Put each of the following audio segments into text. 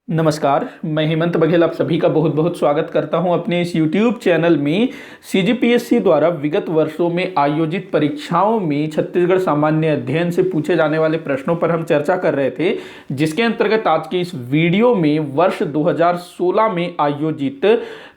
नमस्कार, मैं हेमंत बघेल आप सभी का बहुत बहुत स्वागत करता हूं अपने इस YouTube चैनल में। सीजीपीएससी द्वारा विगत वर्षों में आयोजित परीक्षाओं में छत्तीसगढ़ सामान्य अध्ययन से पूछे जाने वाले प्रश्नों पर हम चर्चा कर रहे थे, जिसके अंतर्गत आज के इस वीडियो में वर्ष 2016 में आयोजित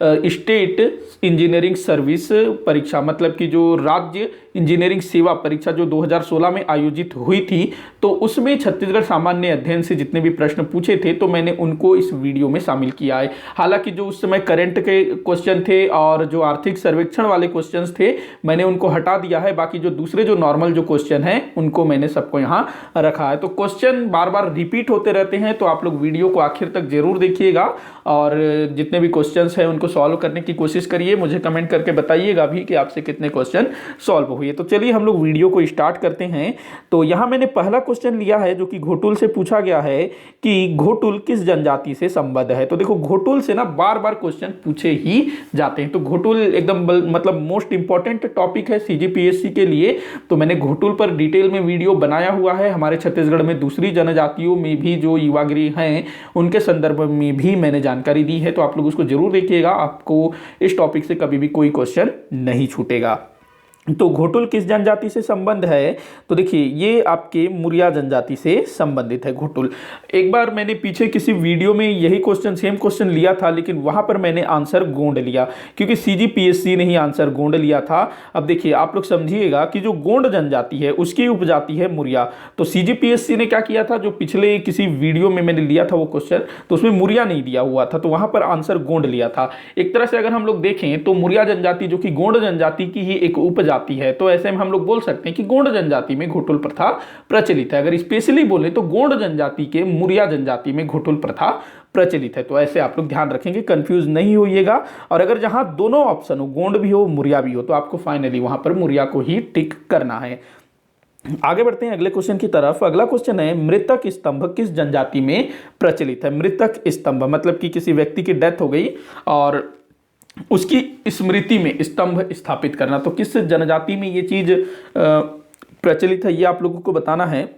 स्टेट इंजीनियरिंग सर्विस परीक्षा, मतलब कि जो राज्य इंजीनियरिंग सेवा परीक्षा जो 2016 में आयोजित हुई थी, तो उसमें छत्तीसगढ़ सामान्य अध्ययन से जितने भी प्रश्न पूछे थे तो मैंने उनको इस वीडियो में शामिल किया है। हालांकि जो उस समय करंट के क्वेश्चन थे और जो आर्थिक सर्वेक्षण वाले क्वेश्चंस थे मैंने उनको हटा दिया है। बाकी जो दूसरे जो नॉर्मल जो क्वेश्चन हैं उनको मैंने सबको यहाँ रखा है। तो क्वेश्चन बार बार रिपीट होते रहते हैं, तो आप लोग वीडियो को आखिर तक जरूर देखिएगा और जितने भी क्वेश्चंस हैं उनको सॉल्व करने की कोशिश करिए। मुझे कमेंट करके बताइएगा भी कि आपसे कितने क्वेश्चन सॉल्व हुए। तो चलिए हम लोग वीडियो को स्टार्ट करते हैं। तो यहाँ मैंने पहला क्वेश्चन लिया है जो कि घोटुल से पूछा गया है कि घोटुल किस जनजाति से संबद्ध है। तो देखो, घोटुल से ना बार बार क्वेश्चन पूछे ही जाते हैं, तो घोटुल एकदम मतलब मोस्ट इंपॉर्टेंट टॉपिक है सीजीपीएससी के लिए। तो मैंने घोटुल पर डिटेल में वीडियो बनाया हुआ है। हमारे छत्तीसगढ़ में दूसरी जनजातियों में भी जो युवागृह हैं उनके संदर्भ में भी मैंने जानकारी दी है, तो आप लोग उसको जरूर देखिएगा। आपको इस टॉपिक से कभी भी कोई क्वेश्चन नहीं छूटेगा। तो घोटुल किस जनजाति से संबंध है, तो देखिए ये आपके मुरिया जनजाति से संबंधित है घोटुल। एक बार मैंने पीछे किसी वीडियो में यही क्वेश्चन सेम क्वेश्चन लिया था, लेकिन वहां पर मैंने आंसर गोंड लिया क्योंकि सीजीपीएससी ने ही आंसर गोंड लिया था। अब देखिए आप लोग समझिएगा कि जो गोंड जनजाति है उसकी उपजाति है मुरिया। तो सीजीपीएससी ने क्या किया था, जो पिछले किसी वीडियो में मैंने लिया था वो क्वेश्चन, तो उसमें मुरिया नहीं दिया हुआ था, तो वहां पर आंसर गोंड लिया था। एक तरह से अगर हम लोग देखें तो मुरिया जनजाति जो कि गोंड जनजाति की ही एक उपजाति है, तो ऐसे में हम लोग बोल सकते हैं कि गोंड जनजाति में घोटुल प्रथा प्रचलित है। अगर स्पेशली बोले तो गोंड जनजाति के मुरिया जनजाति में घोटुल प्रथा प्रचलित है। तो ऐसे आप लोग ध्यान रखेंगे, कंफ्यूज नहीं होइएगा। और अगर जहां दोनों ऑप्शन हो, गोंड भी हो मुरिया भी हो, तो आपको फाइनली वहां पर मुरिया को ही टिक करना है। आगे बढ़ते हैं अगले क्वेश्चन की तरफ। अगला क्वेश्चन है, मृतक स्तंभ किस जनजाति में प्रचलित है। मृतक स्तंभ मतलब कि किसी व्यक्ति की डेथ हो गई और उसकी स्मृति में स्तंभ स्थापित करना, तो किस जनजाति में ये चीज प्रचलित है ये आप लोगों को बताना है।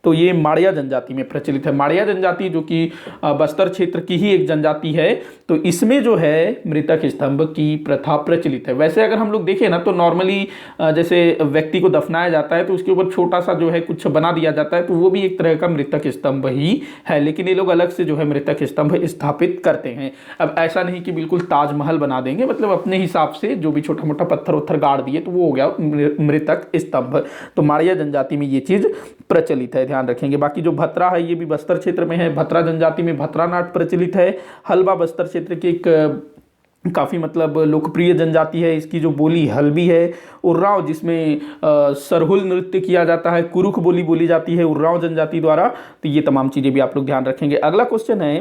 तो ये माड़िया जनजाति में प्रचलित है। माड़िया जनजाति जो कि बस्तर क्षेत्र की ही एक जनजाति है, तो इसमें जो है मृतक स्तंभ की प्रथा प्रचलित है। वैसे अगर हम लोग देखें ना तो नॉर्मली जैसे व्यक्ति को दफनाया जाता है तो उसके ऊपर छोटा सा जो है कुछ बना दिया जाता है, तो वो भी एक तरह का मृतक स्तंभ ही है, लेकिन ये लोग अलग से जो है मृतक स्तंभ स्थापित करते हैं। अब ऐसा नहीं कि बिल्कुल ताजमहल बना देंगे, मतलब अपने हिसाब से जो भी छोटा मोटा पत्थर उत्थर गाड़ दिए तो वो हो गया मृतक स्तंभ। तो माड़िया जनजाति में ये चीज प्रचलित है, ध्यान रखेंगे। बाकी जो भतरा है ये भी बस्तर क्षेत्र में है। भतरा जनजाति में भतरा नाट प्रचलित है। हलबा बस्तर क्षेत्र की एक काफ़ी मतलब लोकप्रिय जनजाति है। इसकी जो बोली हल्बी है। उर्राव जिसमें सरहुल नृत्य किया जाता है, कुरुख बोली बोली जाती है उर्राव जनजाति द्वारा। तो ये तमाम चीज़ें भी आप लोग ध्यान रखेंगे। अगला क्वेश्चन है,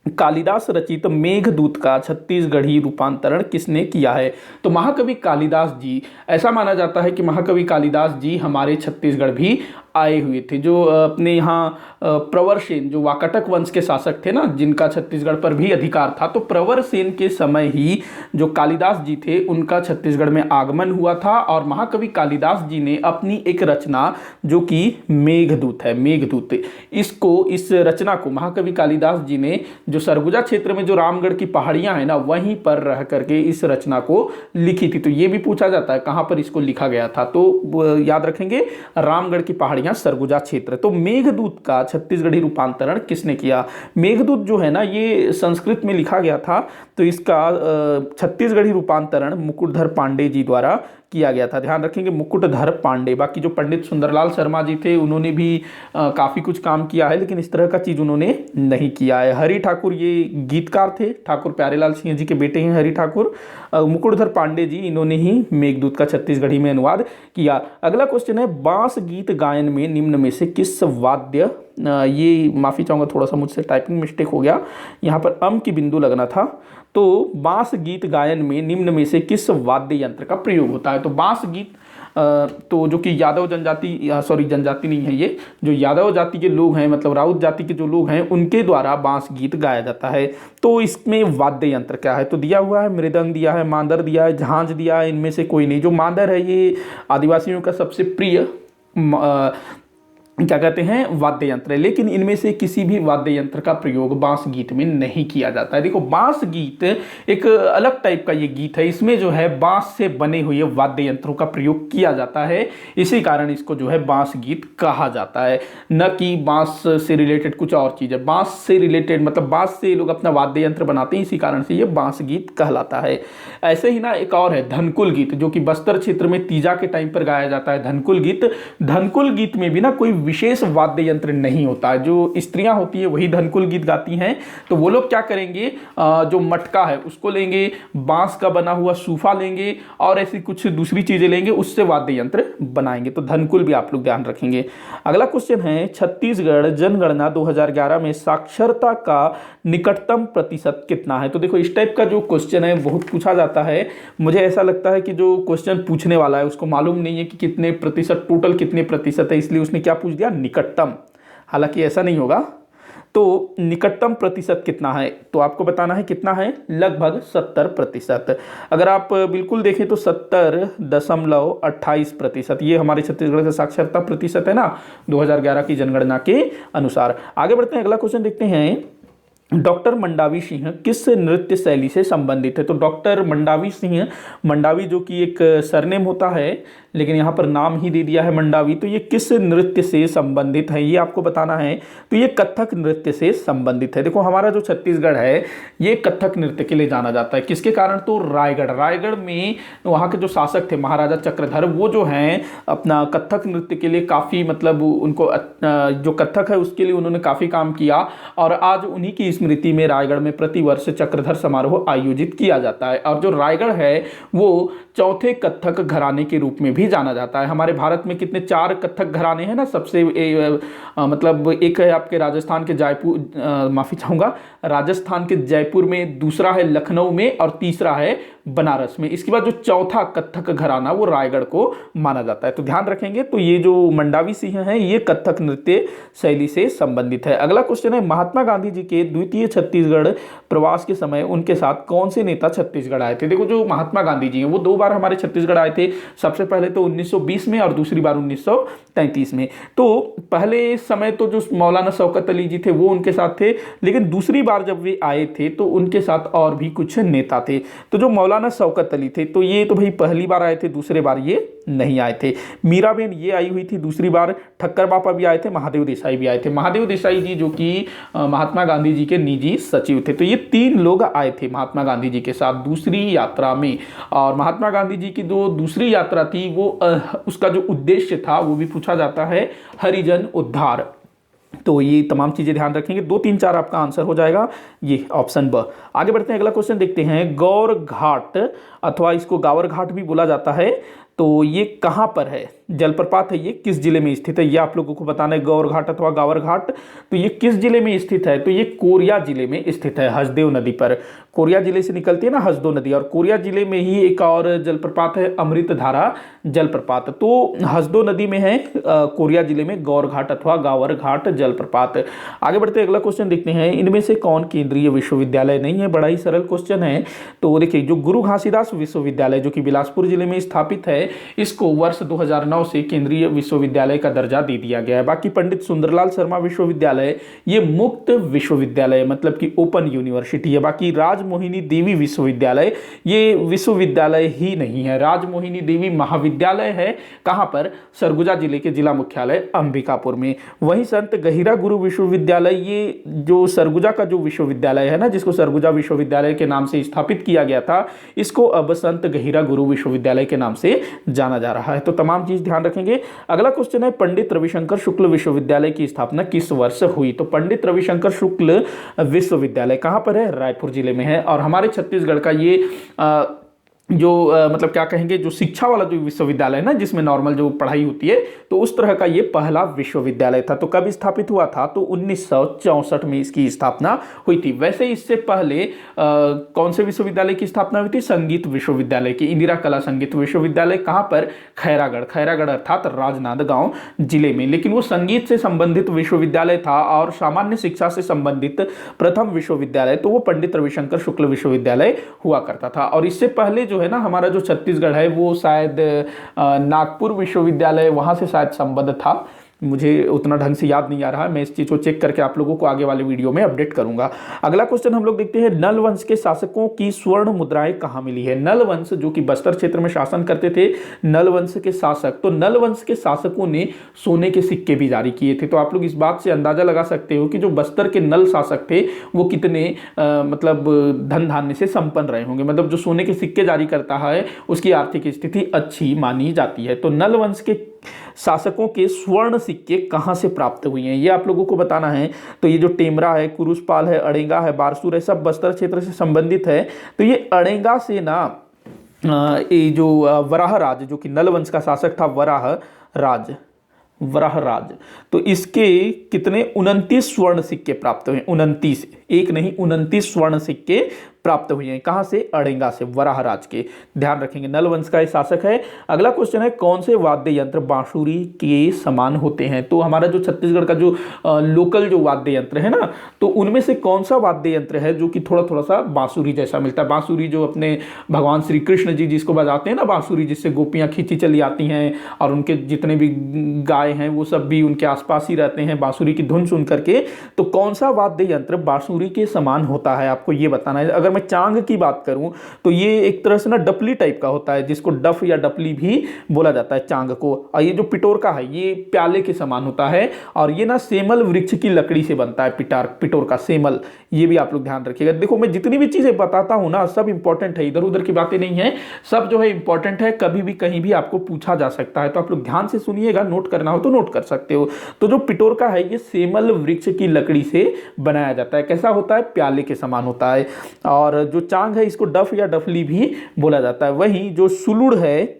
कालिदास रचित मेघदूत का छत्तीसगढ़ी रूपांतरण किसने किया है। तो महाकवि कालिदास जी, ऐसा माना जाता है कि महाकवि कालिदास जी हमारे छत्तीसगढ़ भी आए हुए थे। जो अपने यहाँ प्रवर सेन जो वाकाटक वंश के शासक थे ना, जिनका छत्तीसगढ़ पर भी अधिकार था, तो प्रवर सेन के समय ही जो कालिदास जी थे उनका छत्तीसगढ़ में आगमन हुआ था। और महाकवि कालिदास जी ने अपनी एक रचना जो कि मेघदूत है, मेघदूत, इस रचना को महाकवि कालिदास जी ने जो सरगुजा क्षेत्र में जो रामगढ़ की पहाड़ियां हैं ना, वहीं पर रह करके इस रचना को लिखी थी। तो ये भी पूछा जाता है कहां पर इसको लिखा गया था, तो याद रखेंगे रामगढ़ की पहाड़ियां सरगुजा क्षेत्र। तो मेघदूत का छत्तीसगढ़ी रूपांतरण किसने किया। मेघदूत जो है ना ये संस्कृत में लिखा गया था, तो इसका छत्तीसगढ़ी रूपांतरण मुकुटधर पांडे जी द्वारा किया गया था। ध्यान रखेंगे मुकुटधर पांडे। बाकी जो पंडित सुंदरलाल शर्मा जी थे उन्होंने भी काफ़ी कुछ काम किया है, लेकिन इस तरह का चीज़ उन्होंने नहीं किया है। हरि ठाकुर ये गीतकार थे, ठाकुर प्यारेलाल सिंह जी के बेटे हैं हरि ठाकुर। मुकुटधर पांडे जी इन्होंने ही मेघदूत का छत्तीसगढ़ी में अनुवाद किया। अगला क्वेश्चन है, बांस गीत गायन में निम्न में से किस वाद्य, ये माफ़ी चाहूँगा थोड़ा सा मुझसे टाइपिंग मिस्टेक हो गया, यहाँ पर की बिंदु लगना था। तो बांस गीत गायन में निम्न में से किस वाद्य यंत्र का प्रयोग होता है। तो बांस गीत तो जो कि यादव जनजाति, सॉरी जनजाति नहीं है, ये जो यादव जाति के लोग हैं, मतलब राउत जाति के जो लोग हैं उनके द्वारा बांस गीत गाया जाता है। तो इसमें वाद्य यंत्र क्या है, तो दिया हुआ है मृदंग दिया है, मांदर दिया है, झांझ दिया है, इनमें से कोई नहीं। जो मांदर है ये आदिवासियों का सबसे प्रिय क्या कहते हैं, वाद्य यंत्र है, लेकिन इनमें से किसी भी वाद्य यंत्र का प्रयोग बांस गीत में नहीं किया जाता है। देखो बांस गीत एक अलग टाइप का ये गीत है, इसमें जो है बांस से बने हुए वाद्य यंत्रों का प्रयोग किया जाता है, इसी कारण इसको जो है बांस गीत कहा जाता है, न कि बांस से रिलेटेड कुछ और चीज़ है। बांस से रिलेटेड मतलब बांस से लोग अपना वाद्य यंत्र बनाते हैं, इसी कारण से ये बांस गीत कहलाता है। ऐसे ही ना एक और है धनकुल गीत, जो कि बस्तर क्षेत्र में तीजा के टाइम पर गाया जाता है। धनकुल गीत, धनकुल गीत में भी ना कोई विशेष वाद्य यंत्र नहीं होता है, जो स्त्रियां होती है वही धनकुल गीत गाती हैं। तो वो लोग क्या करेंगे, जो मटका है उसको लेंगे, बांस का बना हुआ सूफा लेंगे और ऐसी कुछ दूसरी चीजें लेंगे, उससे वाद्य यंत्र बनाएंगे। तो धनकुल भी आप लोग ध्यान रखेंगे। अगला क्वेश्चन है, छत्तीसगढ़ जनगणना 2011 में साक्षरता का निकटतम प्रतिशत कितना है? तो देखो इस टाइप का जो क्वेश्चन है बहुत पूछा जाता है। मुझे ऐसा लगता है कि जो क्वेश्चन पूछने वाला है उसको मालूम नहीं है कि कितने प्रतिशत, टोटल कितने प्रतिशत है, इसलिए उसने क्या पूछ दिया, निकटतम। हालांकि ऐसा नहीं होगा। तो निकटतम प्रतिशत कितना है, तो आपको बताना है कितना है, लगभग 70%। अगर आप बिल्कुल देखें तो 70.28%, ये हमारे छत्तीसगढ़ का साक्षरता प्रतिशत है ना 2011 की जनगणना के अनुसार। आगे बढ़ते हैं, अगला क्वेश्चन देखते हैं, डॉक्टर मंडावी सिंह किस नृत्य शैली से संबंधित है? तो डॉक्टर मंडावी सिंह, मंडावी जो कि एक सरनेम होता है, लेकिन यहाँ पर नाम ही दे दिया है मंडावी, तो ये किस नृत्य से संबंधित है ये आपको बताना है। तो ये कथक नृत्य से संबंधित है। देखो हमारा जो छत्तीसगढ़ है ये कथक नृत्य के लिए जाना जाता है, किसके कारण, तो रायगढ़ में वहाँ के जो शासक थे महाराजा चक्रधर, वो जो हैं अपना कथक नृत्य के लिए काफ़ी मतलब उनको जो कथक है उसके लिए उन्होंने काफ़ी काम किया, और आज उन्हीं की स्मृति में रायगढ़ में प्रतिवर्ष चक्रधर समारोह आयोजित किया जाता है। और जो रायगढ़ है वो चौथे कथक घराने के रूप में भी जाना जाता है। हमारे भारत में कितने, 4 कथक घराने हैं ना, सबसे मतलब एक है आपके राजस्थान के जयपुर, माफी चाहूंगा, राजस्थान के जयपुर में, दूसरा है लखनऊ में और तीसरा है बनारस में। इसके बाद जो चौथा कथक घराना वो रायगढ़ को माना जाता है। तो ध्यान रखेंगे। तो ये जो मंडावी सिंह हैं ये कथक नृत्य शैली से संबंधित है। अगला क्वेश्चन है, महात्मा गांधी जी के द्वितीय छत्तीसगढ़ प्रवास के समय उनके साथ कौन से नेता छत्तीसगढ़ आए थे? देखो जो महात्मा गांधी जी हैं वो 2 बार हमारे छत्तीसगढ़ आए थे, सबसे पहले तो 1920 में और दूसरी बार 1933 में। तो पहले समय तो जो मौलाना शौकत अली जी थे वो उनके साथ थे, लेकिन दूसरी बार जब वे आए थे तो उनके साथ और भी कुछ नेता थे। तो जो मौलाना शौकत अली थे तो ये तो भाई पहली बार आए थे, दूसरे बार ये नहीं आए थे। मीराबेन ये आई हुई थी दूसरी बार, ठक्कर बापा भी आए थे, महादेव देसाई भी आए थे। महादेव देसाई जी जो कि महात्मा गांधी जी के निजी सचिव थे। तो ये 3 लोग आए थे महात्मा गांधी जी के साथ दूसरी यात्रा में। और महात्मा गांधी जी की जो दूसरी यात्रा थी वो उसका जो उद्देश्य था वो भी पूछा जाता है, हरिजन उद्धार। तो ये तमाम चीजें ध्यान रखेंगे। 2, 3, 4 आपका आंसर हो जाएगा, ये ऑप्शन ब। आगे बढ़ते हैं, अगला क्वेश्चन देखते हैं, गौर घाट अथवा इसको गावर घाट भी बोला जाता है, तो ये कहाँ पर है, जलप्रपात है, ये किस जिले में स्थित है, ये आप लोगों को बताना है। गौर घाट अथवा गावर घाट, तो ये किस जिले में स्थित है, तो ये कोरिया जिले में स्थित है, हसदेव नदी पर। कोरिया जिले से निकलती है ना हसदेव नदी, और कोरिया जिले में ही एक और जलप्रपात है, अमृतधारा जलप्रपात। तो हसदेव नदी में है, कोरिया जिले में गौर घाट अथवा गावर घाट जलप्रपात। आगे बढ़ते अगला क्वेश्चन देखते हैं, इनमें से कौन केंद्रीय विश्वविद्यालय नहीं है? बड़ा ही सरल क्वेश्चन है। तो देखिए जो गुरु घासीदास विश्वविद्यालय जो कि बिलासपुर जिले में स्थापित है, इसको वर्ष 2009 से केंद्रीय विश्वविद्यालय का दर्जा दे दिया गया है। बाकी पंडित सुंदरलाल शर्मा विश्वविद्यालय ये मुक्त विश्वविद्यालय मतलब कि ओपन यूनिवर्सिटी है। बाकी राजमोहिनी देवी विश्वविद्यालय ये विश्वविद्यालय ही नहीं है, राजमोहिनी देवी महाविद्यालय है। कहां पर? सरगुजा जिले के जिला मुख्यालय अंबिकापुर में। वहीं संत गहिरा गुरु विश्वविद्यालय, ये जो सरगुजा का जो विश्वविद्यालय है ना, जिसको सरगुजा विश्वविद्यालय के नाम से स्थापित किया गया था, इसको अब संत गहिरा गुरु विश्वविद्यालय के नाम से जाना जा रहा है। तो तमाम चीज ध्यान रखेंगे। अगला क्वेश्चन है, पंडित रविशंकर शुक्ल विश्वविद्यालय की स्थापना किस वर्ष हुई? तो पंडित रविशंकर शुक्ल विश्वविद्यालय कहां पर है? रायपुर जिले में है। और हमारे छत्तीसगढ़ का ये जो मतलब क्या कहेंगे, जो शिक्षा वाला जो विश्वविद्यालय है ना, जिसमें नॉर्मल जो पढ़ाई होती है, तो उस तरह का ये पहला विश्वविद्यालय था। तो कब स्थापित हुआ था? तो 1964 में इसकी स्थापना हुई थी। वैसे इससे पहले कौन से विश्वविद्यालय की स्थापना हुई थी? संगीत विश्वविद्यालय की, इंदिरा कला संगीत विश्वविद्यालय। कहाँ पर? खैरागढ़, खैरागढ़ अर्थात राजनांदगांव जिले में। लेकिन वो संगीत से संबंधित विश्वविद्यालय था और सामान्य शिक्षा से संबंधित प्रथम विश्वविद्यालय तो वो पंडित रविशंकर शुक्ल विश्वविद्यालय हुआ करता था। और इससे पहले जो है ना हमारा जो छत्तीसगढ़ है वो शायद नागपुर विश्वविद्यालय, वहां से शायद संबद्ध था। मुझे उतना ढंग से याद नहीं आ रहा है, मैं इस चीज़ को चेक करके आप लोगों को आगे वाले वीडियो में अपडेट करूंगा। अगला क्वेश्चन हम लोग देखते हैं, नल वंश के शासकों की स्वर्ण मुद्राएं कहाँ मिली है। नल वंश जो कि बस्तर क्षेत्र में शासन करते थे, नल वंश के शासक, तो नल वंश के शासकों ने सोने के सिक्के भी जारी किए थे। तो आप लोग इस बात से अंदाजा लगा सकते हो कि जो बस्तर के नल शासक थे वो कितने मतलब धन धान्य से संपन्न रहे होंगे। मतलब जो सोने के सिक्के जारी करता है उसकी आर्थिक स्थिति अच्छी मानी जाती है। तो नल वंश के शासकों के स्वर्ण सिक्के कहां से प्राप्त हुए हैं ये आप लोगों को बताना है। तो ये जो टेमरा है, कुरुसपाल है, अड़ेगा है, बारसूर है, सब बस्तर क्षेत्र से संबंधित है। तो ये अड़ेगा से ना ये जो वराह राज जो कि नल वंश का शासक था, वराह राज, तो इसके कितने 29 स्वर्ण सिक्के प्राप्त हुए। 29, एक नहीं 29 स्वर्ण सिक्के प्राप्त हुए हैं। कहां से? अड़ेगा से, वराह राज के। ध्यान रखेंगे, नल वंश का शासक है। अगला क्वेश्चन है, कौन से वाद्य यंत्र बांसुरी के समान होते हैं। तो हमारा जो छत्तीसगढ़ का जो लोकल जो वाद्य यंत्र है ना, तो उनमें से कौन सा वाद्य यंत्र है जो कि थोड़ा थोड़ा सा बांसुरी जैसा मिलता है। बांसुरी जो अपने भगवान श्री कृष्ण जी जिसको बजाते हैं ना बांसुरी, जिससे गोपियां खींची चली आती हैं और उनके जितने भी गाय हैं वो सब भी उनके आसपास ही रहते हैं बांसुरी की धुन सुन करके। तो कौन सा वाद्य यंत्र बांसुरी के समान होता है, आपको ये बताना है। अगर मैं चांग की बात करूं तो ये एक तरह से ना डफली टाइप का होता है, जिसको डफ या डफली भी बोला जाता है चांग को। और ये जो पिटोरका है ये प्याले के समान होता है, और ये ना सेमल वृक्ष की लकड़ी से बनता है। पिटोरका सेमल, ये भी आप लोग ध्यान रखिएगा। देखो मैं जितनी भी चीजें बताता हूं ना सब इंपॉर्टेंट है, इधर उधर की बातें नहीं है, सब जो है इंपॉर्टेंट है, कभी भी कहीं भी आपको पूछा जा सकता है। तो आप लोग ध्यान से सुनिएगा, नोट करना हो तो नोट कर सकते हो। तो जो पिटोरका है ये सेमल वृक्ष की लकड़ी से बनाया जाता है। कैसा होता है? प्याले के समान होता है। और जो चांग है इसको डफ या डफली भी बोला जाता है। वहीं जो सुलुड़ है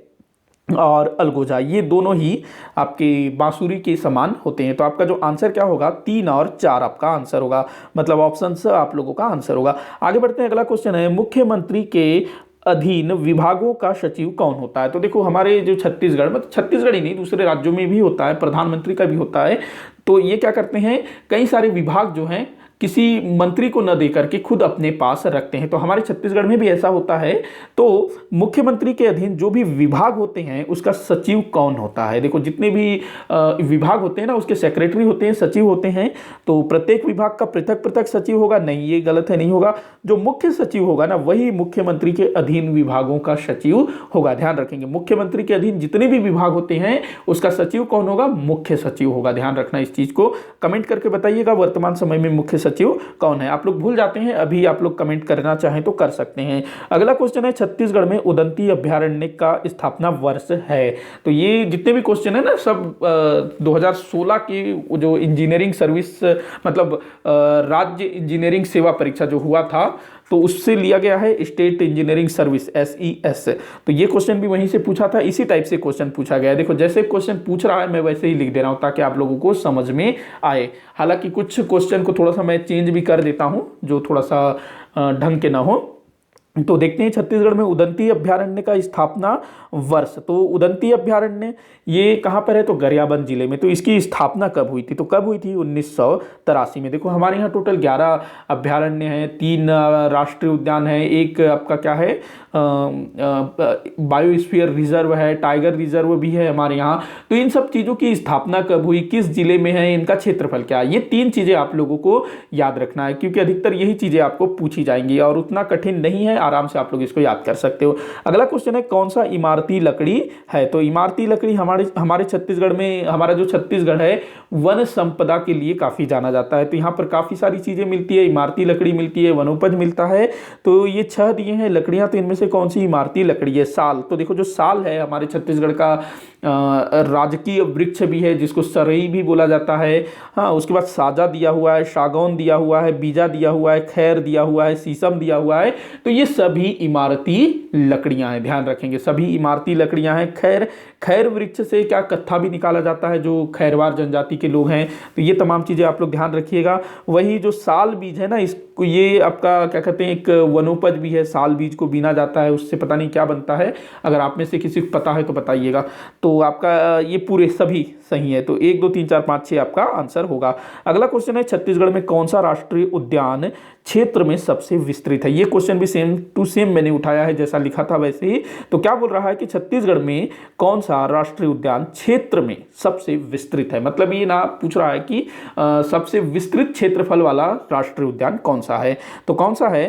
और अलगोजा, ये दोनों ही आपके बांसुरी के समान होते हैं। तो आपका जो आंसर क्या होगा? 3 और 4 आपका आंसर होगा, मतलब ऑप्शन स आप लोगों का आंसर होगा। आगे बढ़ते हैं, अगला क्वेश्चन है, मुख्यमंत्री के अधीन विभागों का सचिव कौन होता है। तो देखो हमारे जो छत्तीसगढ़, मतलब छत्तीसगढ़ ही नहीं दूसरे राज्यों में भी होता है, प्रधानमंत्री का भी होता है। तो ये क्या करते हैं, कई सारे विभाग जो हैं किसी मंत्री को न देकर के खुद अपने पास रखते हैं। तो हमारे छत्तीसगढ़ में भी ऐसा होता है। तो मुख्यमंत्री के अधीन जो भी विभाग होते हैं उसका सचिव कौन होता है। देखो जितने भी विभाग होते हैं ना उसके सेक्रेटरी होते हैं, सचिव होते हैं। तो प्रत्येक विभाग का पृथक पृथक सचिव होगा? नहीं, ये गलत है, नहीं होगा। जो मुख्य सचिव होगा ना वही मुख्यमंत्री के अधीन विभागों का सचिव होगा। ध्यान रखेंगे, मुख्यमंत्री के अधीन जितने भी विभाग होते हैं उसका सचिव कौन होगा? मुख्य सचिव होगा। ध्यान रखना इस चीज को, कमेंट करके बताइएगा वर्तमान समय में मुख्य सचिव कौन है। आप लोग भूल जाते हैं, अभी आप लोग कमेंट करना चाहें तो कर सकते हैं। अगला क्वेश्चन है, छत्तीसगढ़ में उदंती अभ्यारण्य का स्थापना वर्ष है। तो ये जितने भी क्वेश्चन है ना सब 2016 की जो इंजीनियरिंग सर्विस मतलब राज्य इंजीनियरिंग सेवा परीक्षा जो हुआ था तो उससे लिया गया है, स्टेट इंजीनियरिंग सर्विस SES। तो ये क्वेश्चन भी वहीं से पूछा था, इसी टाइप से क्वेश्चन पूछा गया है। देखो जैसे क्वेश्चन पूछ रहा है मैं वैसे ही लिख दे रहा हूं ताकि आप लोगों को समझ में आए। हालांकि कुछ क्वेश्चन को थोड़ा सा मैं चेंज भी कर देता हूं जो थोड़ा सा ढंग के ना हो। तो देखते हैं छत्तीसगढ़ में उदंती अभ्यारण्य का स्थापना वर्ष। तो उदंती अभ्यारण्य ये कहाँ पर है? तो गरियाबंद जिले में। तो इसकी स्थापना कब हुई थी? तो कब हुई थी? 1983 में। देखो हमारे यहाँ टोटल 11 अभ्यारण्य हैं, 3 राष्ट्रीय उद्यान है, एक आपका क्या है बायोस्फीयर रिजर्व है, टाइगर रिजर्व भी है हमारे यहाँ। तो इन सब चीज़ों की स्थापना कब हुई, किस जिले में है, इनका क्षेत्रफल क्या है, ये 3 चीज़ें आप लोगों को याद रखना है क्योंकि अधिकतर यही चीज़ें आपको पूछी जाएंगी और उतना कठिन नहीं है, आराम से आप लोग इसको याद कर सकते हो। अगला क्वेश्चन है, कौन सा इमारती लकड़ी है। तो इमारती लकड़ी हमारे छत्तीसगढ़ में, हमारा जो छत्तीसगढ़ है वन संपदा के लिए काफ़ी जाना जाता है। तो यहाँ पर काफ़ी सारी चीज़ें मिलती है, इमारती लकड़ी मिलती है, वनोपज मिलता है। तो ये 6 दिए हैं लकड़ियाँ, तो इनमें से कौन सी इमारती लकड़ी है? साल। तो देखो जो साल है हमारे छत्तीसगढ़ का राजकीय वृक्ष भी है जिसको सरई भी बोला जाता है। हाँ, उसके बाद साजा दिया हुआ है, सागौन दिया हुआ है, बीजा दिया हुआ है, खैर दिया हुआ है, शीशम दिया हुआ है। तो ये सभी इमारती लकड़ियां हैं, ध्यान रखेंगे सभी इमारती लकड़ियां हैं। खैर वृक्ष से क्या कत्था भी निकाला जाता है जो खैरवार जनजाति के लोग हैं। तो ये तमाम चीज़ें आप लोग ध्यान रखिएगा। वही जो साल बीज है ना, इसको ये आपका क्या कहते हैं, एक वनोपज भी है, साल बीज को बीना जाता है, उससे पता नहीं क्या बनता है, अगर आप में से किसी को पता है तो बताइएगा। तो आपका ये पूरे सभी सही है। तो 1 2 3 4 5 6 आपका आंसर होगा। अगला क्वेश्चन है, छत्तीसगढ़ में कौन सा राष्ट्रीय उद्यान क्षेत्र में सबसे विस्तृत है। ये क्वेश्चन भी सेम टू सेम मैंने उठाया है, जैसा लिखा था वैसे ही। तो क्या बोल रहा है कि छत्तीसगढ़ में कौन सा राष्ट्रीय उद्यान क्षेत्र में सबसे विस्तृत है, मतलब ये ना पूछ रहा है कि सबसे विस्तृत क्षेत्रफल वाला राष्ट्रीय उद्यान कौन सा है। तो कौन सा है,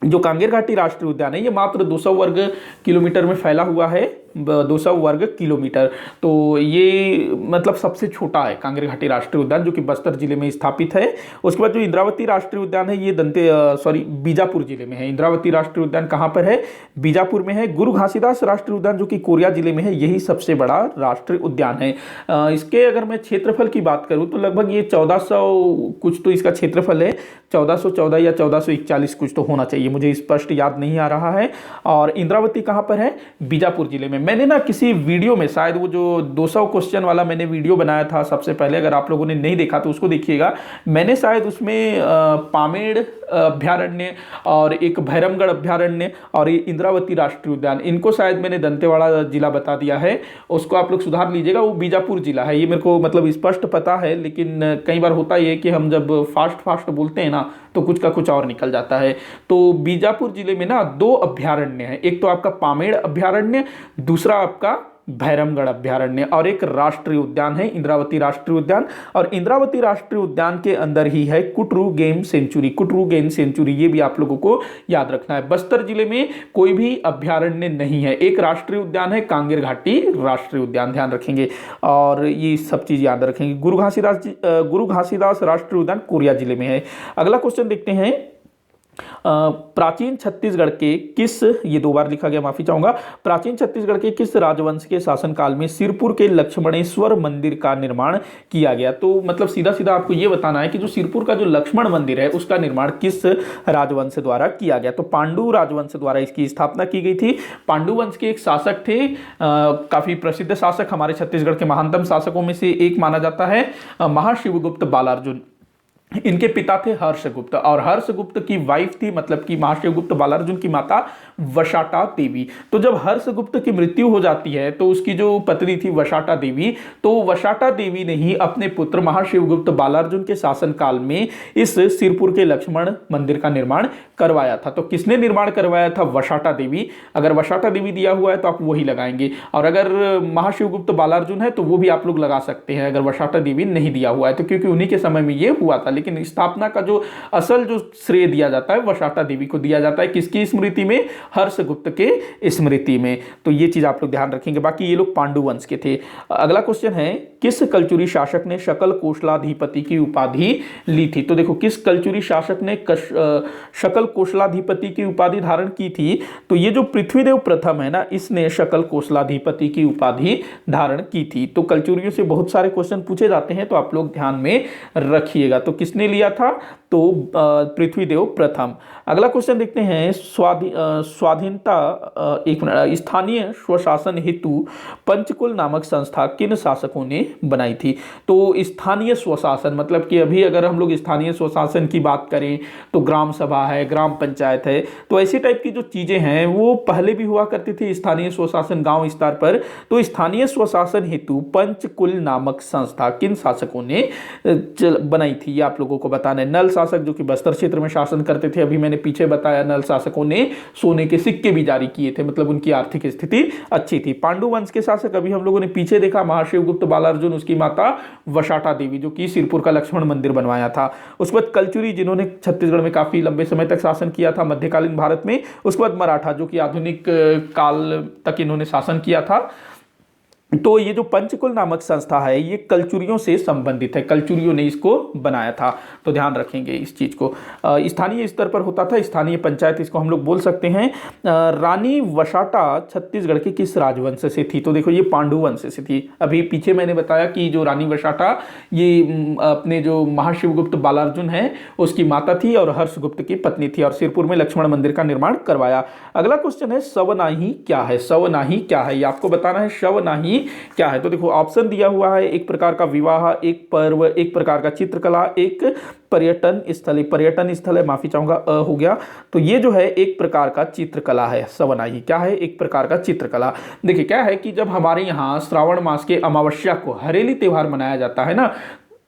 जो कांगेर घाटी राष्ट्रीय उद्यान है ये मात्र 200 वर्ग किलोमीटर में फैला हुआ है, 200 वर्ग किलोमीटर। तो ये मतलब सबसे छोटा है कांगेर घाटी राष्ट्रीय उद्यान, जो कि बस्तर जिले में स्थापित है। उसके बाद जो इंद्रावती राष्ट्रीय उद्यान है ये बीजापुर जिले में है। इंद्रावती राष्ट्रीय उद्यान कहाँ पर है, बीजापुर में है। गुरु घासीदास राष्ट्रीय उद्यान जो कि कोरिया जिले में है, यही सबसे बड़ा राष्ट्रीय उद्यान है। इसके अगर मैं क्षेत्रफल की बात करूँ तो लगभग ये 1400 कुछ तो इसका क्षेत्रफल है, 1414 या 1441 कुछ तो होना चाहिए, मुझे स्पष्ट याद नहीं आ रहा है। और इंद्रावती कहाँ पर है, बीजापुर जिले में। मैंने ना किसी वीडियो में शायद वो जो 200 क्वेश्चन वाला मैंने वीडियो बनाया था सबसे पहले, अगर आप लोगों ने नहीं देखा तो उसको देखिएगा। मैंने शायद उसमें पामेड़ अभ्यारण्य और एक भैरमगढ़ अभ्यारण्य और ये इंद्रावती राष्ट्रीय उद्यान, इनको शायद मैंने दंतेवाड़ा जिला बता दिया है, उसको आप लोग सुधार लीजिएगा, वो बीजापुर जिला है। ये मेरे को मतलब स्पष्ट पता है, लेकिन कई बार होता ही है कि हम जब फास्ट बोलते हैं ना तो कुछ का कुछ और निकल जाता है। तो बीजापुर जिले में ना 2 अभ्यारण्य हैं, एक तो आपका पामेड़ अभ्यारण्य, दूसरा आपका भैरमगढ़ अभ्यारण्य, और एक राष्ट्रीय उद्यान है इंद्रावती राष्ट्रीय उद्यान। और इंद्रावती राष्ट्रीय उद्यान के अंदर ही है Kutru game sanctuary. Kutru game sanctuary ये भी आप लोगों को याद रखना है। बस्तर जिले में कोई भी अभ्यारण्य नहीं है, एक राष्ट्रीय उद्यान है कांगेर घाटी राष्ट्रीय उद्यान, ध्यान रखेंगे और ये सब चीज याद रखेंगे। गुरु घासीदास राष्ट्रीय उद्यान कोरिया जिले में है। अगला क्वेश्चन देखते हैं, प्राचीन छत्तीसगढ़ के किस, ये 2 बार लिखा गया, माफी चाहूंगा, प्राचीन छत्तीसगढ़ के किस राजवंश के शासनकाल में सिरपुर के लक्ष्मणेश्वर मंदिर का निर्माण किया गया। तो मतलब सीधा सीधा आपको यह बताना है कि जो सिरपुर का जो लक्ष्मण मंदिर है उसका निर्माण किस राजवंश द्वारा किया गया। तो पांडु राजवंश द्वारा इसकी स्थापना की गई थी। पांडु वंश के एक शासक थे, काफी प्रसिद्ध शासक, हमारे छत्तीसगढ़ के महानतम शासकों में से एक माना जाता है महाशिवगुप्त बालार्जुन। इनके पिता थे हर्षगुप्त, और हर्षगुप्त की वाइफ थी, मतलब कि महाशिवगुप्त बालार्जुन की माता वशाटा देवी। तो जब हर्षगुप्त की मृत्यु हो जाती है तो उसकी जो पत्नी थी वशाटा देवी, तो वशाटा देवी ने ही अपने पुत्र महाशिवगुप्त बालार्जुन के शासनकाल में इस सिरपुर के लक्ष्मण मंदिर का निर्माण करवाया था। तो किसने निर्माण करवाया था, वशाटा देवी। अगर वशाटा देवी दिया हुआ है तो आप वही लगाएंगे, और अगर महाशिवगुप्त बालार्जुन है तो वो भी आप लोग लगा सकते हैं अगर वशाटा देवी नहीं दिया हुआ है तो, क्योंकि उन्हीं के समय में ये हुआ था। लेकिन स्थापना का जो असल जो श्रेय दिया जाता है वशाटा देवी को दिया जाता है, किसकी स्मृति में, हर्षगुप्त के स्मृति में। तो ये चीज आप लोग ध्यान रखेंगे। बाकी ये लोग पांडु वंश के थे। अगला क्वेश्चन है, किस कलचुरी शासक ने शकल कोशलाधिपति की उपाधि ली थी। तो देखो किस कलचुरी शासक ने शकल कोशलाधिपति की उपाधि धारण की थी। तो ये जो पृथ्वीदेव प्रथम है ना, इसने शकल कोशलाधिपति की उपाधि धारण की थी। तो कलचुरियों से बहुत सारे क्वेश्चन पूछे जाते हैं, तो आप लोग ध्यान में रखिएगा। तो किसने लिया था, तो पृथ्वीदेव प्रथम। अगला क्वेश्चन देखते हैं, स्वाधीनता स्थानीय स्वशासन हेतु पंचकुल नामक संस्था किन शासकों ने बनाई थी। तो स्थानीय स्वशासन मतलब कि अभी अगर हम लोग स्थानीय स्वशासन की बात करें तो ग्राम सभा है, ग्राम पंचायत है, तो ऐसी टाइप की जो चीजें हैं वो पहले भी हुआ करती थी स्थानीय स्वशासन गांव स्तर पर। तो स्थानीय स्वशासन हेतु पंचकुल नामक संस्था किन शासकों ने बनाई थी, ये आप लोगों को बताना है। नल शासक जो कि बस्तर क्षेत्र में शासन करते थे, अभी मैंने पीछे बताया नल शासकों ने सोने के सिक्के भी जारी किए थे, मतलब उनकी आर्थिक स्थिति अच्छी थी। पांडु वंश के शासक अभी हम लोगों ने पीछे देखा, महाशिवगुप्त बालार्जुन, उसकी माता वशाटा देवी जो कि सिरपुर का लक्ष्मण मंदिर बनवाया था। उसके बाद कलचुरी जिन्होंने छत्तीसगढ़ में काफी लंबे समय तक शासन किया था मध्यकालीन भारत में। उसके बाद मराठा जो कि आधुनिक काल तक इन्होंने शासन किया था। तो ये जो पंचकुल नामक संस्था है ये कलचुरियों से संबंधित है, कलचुरियों ने इसको बनाया था, तो ध्यान रखेंगे इस चीज को। स्थानीय स्तर पर होता था, स्थानीय पंचायत इसको हम लोग बोल सकते हैं। रानी वशाटा छत्तीसगढ़ के किस राजवंश से थी। तो देखो ये पांडु वंश से थी। अभी पीछे मैंने बताया कि जो रानी वशाटा ये अपने जो महाशिवगुप्त बालार्जुन है उसकी माता थी और हर्षगुप्त की पत्नी थी, और सिरपुर में लक्ष्मण मंदिर का निर्माण करवाया। अगला क्वेश्चन है, सवनाही क्या है। सवनाही क्या है ये आपको बताना है। सवनाही क्या है, तो देखो ऑप्शन दिया हुआ है, एक प्रकार का विवाह, एक पर्व, एक प्रकार का चित्रकला, एक पर्यटन स्थल है, माफी चाहूंगा हो गया। तो ये जो है एक प्रकार का चित्रकला है। सवनाही क्या है, एक प्रकार का चित्रकला। देखिए क्या है कि जब हमारे यहाँ श्रावण मास के अमावस्या को हरेली त्योहार मनाया जाता है ना,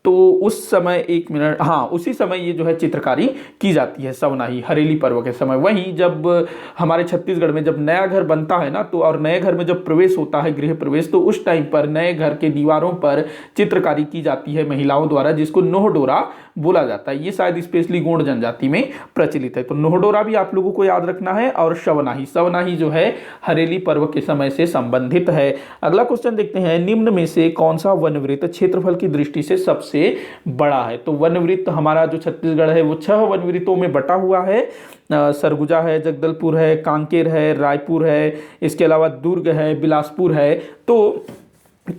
तो उस समय 1 मिनट, हाँ उसी समय ये जो है चित्रकारी की जाती है सवनाही हरेली पर्व के समय। वहीं जब हमारे छत्तीसगढ़ में जब नया घर बनता है ना, तो और नए घर में जब प्रवेश होता है गृह प्रवेश, तो उस टाइम पर नए घर के दीवारों पर चित्रकारी की जाती है महिलाओं द्वारा, जिसको नोहडोरा बोला जाता है। ये शायद स्पेशली गोंड जनजाति में प्रचलित है। तो नोहडोरा भी आप लोगों को याद रखना है। और शवनाही, शवनाही जो है हरेली पर्व के समय से संबंधित है। अगला क्वेश्चन देखते हैं, निम्न में से कौन सा वन वृत्त क्षेत्रफल की दृष्टि से सबसे बड़ा है? तो वन वृत्त हमारा जो छत्तीसगढ़ है वो 6 वन वृत्तों में बटा हुआ है। सरगुजा है, जगदलपुर है, कांकेर है, रायपुर है, इसके अलावा दुर्ग है, बिलासपुर है। तो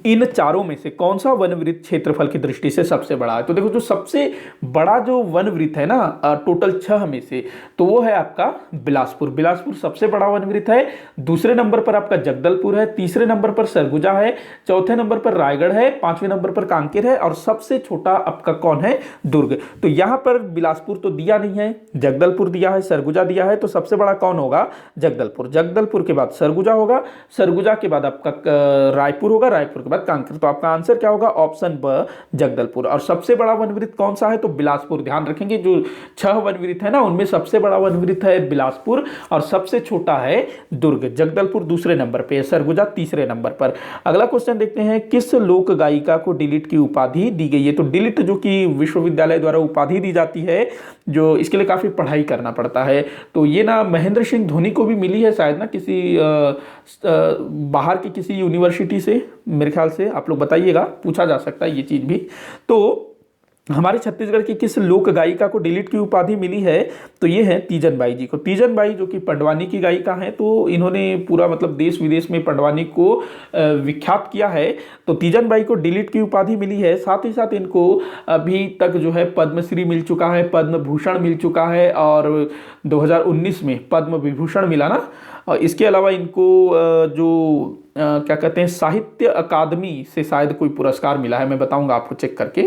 इन चारों में से कौन सा वन वृत्त क्षेत्रफल की दृष्टि से सबसे बड़ा है? तो देखो जो सबसे बड़ा जो वन वृत्त है ना टोटल 6 में से, तो वो है आपका बिलासपुर। बिलासपुर सबसे बड़ा वन वृत्त है। दूसरे नंबर पर आपका जगदलपुर है, तीसरे नंबर पर सरगुजा है, चौथे नंबर पर रायगढ़ है, पांचवें नंबर पर कांकेर है, और सबसे छोटा आपका कौन है? दुर्ग। तो यहां पर बिलासपुर तो दिया नहीं है, जगदलपुर दिया है, सरगुजा दिया है, तो सबसे बड़ा कौन होगा? जगदलपुर। जगदलपुर के बाद सरगुजा होगा, सरगुजा के बाद आपका रायपुर होगा, रायपुर के बाद कांकेर। तो आपका आंसर क्या होगा? ऑप्शन ब जगदलपुर। और सबसे बड़ा वन वृत्त कौन सा है? तो बिलासपुर। ध्यान रखेंगे जो 6 वन वृत्त है ना, उनमें सबसे बड़ा वन वृत्त है बिलासपुर और सबसे छोटा है दुर्ग। जगदलपुर दूसरे नंबर पे, सरगुजा तीसरे नंबर पर। अगला क्वेश्चन देखते हैं, किस लोक गायिका को डिलीट की उपाधि दी गई है? तो डिलीट जो कि विश्वविद्यालय द्वारा उपाधि दी जाती है, जो इसके लिए काफी पढ़ाई करना पड़ता है। तो ये ना महेंद्र सिंह धोनी को भी मिली है शायद ना, किसी बाहर की किसी यूनिवर्सिटी से, मेरे ख्याल से। आप लोग बताइएगा, पूछा जा सकता है ये चीज भी। तो हमारे छत्तीसगढ़ की किस लोक गायिका को डिलीट की उपाधि मिली है? तो ये है तीजन बाई जी को। तीजन बाई जो कि पंडवानी की गायिका हैं, तो इन्होंने पूरा मतलब देश विदेश में पंडवानी को विख्यात किया है। तो तीजन बाई को डिलीट की उपाधि मिली है। साथ ही साथ इनको अभी तक जो है पद्मश्री मिल चुका है, पद्म भूषण मिल चुका है, और 2019 में पद्म विभूषण मिला ना। और इसके अलावा इनको क्या कहते हैं, साहित्य अकादमी से शायद कोई पुरस्कार मिला है, मैं बताऊंगा आपको चेक करके।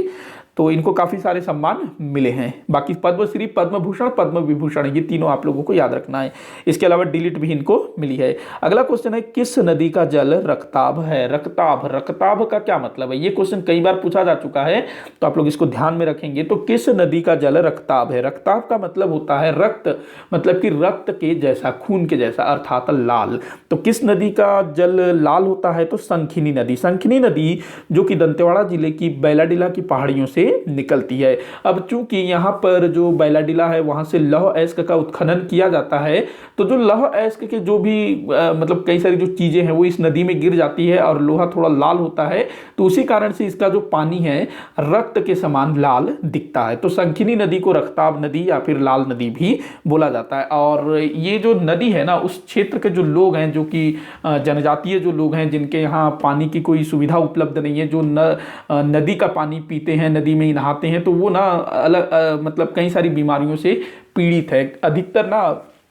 तो इनको काफी सारे सम्मान मिले हैं। बाकी पद्मश्री, पद्म भूषण, पद्म विभूषण, ये तीनों आप लोगों को याद रखना है। इसके अलावा डिलीट भी इनको मिली है। अगला क्वेश्चन है, किस नदी का जल रक्ताभ है? रक्ताभ, रक्ताभ का क्या मतलब है? ये क्वेश्चन कई बार पूछा जा चुका है, तो आप लोग इसको ध्यान में रखेंगे। तो किस नदी का जल रक्ताभ है? रक्ताभ का मतलब होता है रक्त, मतलब कि रक्त के जैसा, खून के जैसा, अर्थात लाल। तो किस नदी का जल लाल होता है? तो संखिनी नदी। संखिनी नदी जो कि दंतेवाड़ा जिले की बैलाडीला की पहाड़ियों से निकलती है। अब चूंकि यहाँ पर जो बैलाडीला है वहां से लौह अयस्क का उत्खनन किया जाता है, तो जो लौह अयस्क के जो भी मतलब कई सारी जो चीजें हैं वो इस नदी में गिर जाती है और लोहा थोड़ा लाल होता है। तो उसी कारण से इसका जो पानी है रक्त के समान लाल दिखता है। तो संखिनी नदी को रक्ताभ नदी या फिर लाल नदी भी बोला जाता है। और ये जो नदी है ना, उस क्षेत्र के जो लोग हैं, जो कि जनजातीय जो लोग हैं, जिनके यहाँ पानी की कोई सुविधा उपलब्ध नहीं है, जो नदी का पानी पीते हैं, नदी में ही नहाते हैं, तो वो ना अलग मतलब कई सारी बीमारियों से पीड़ित है। अधिकतर ना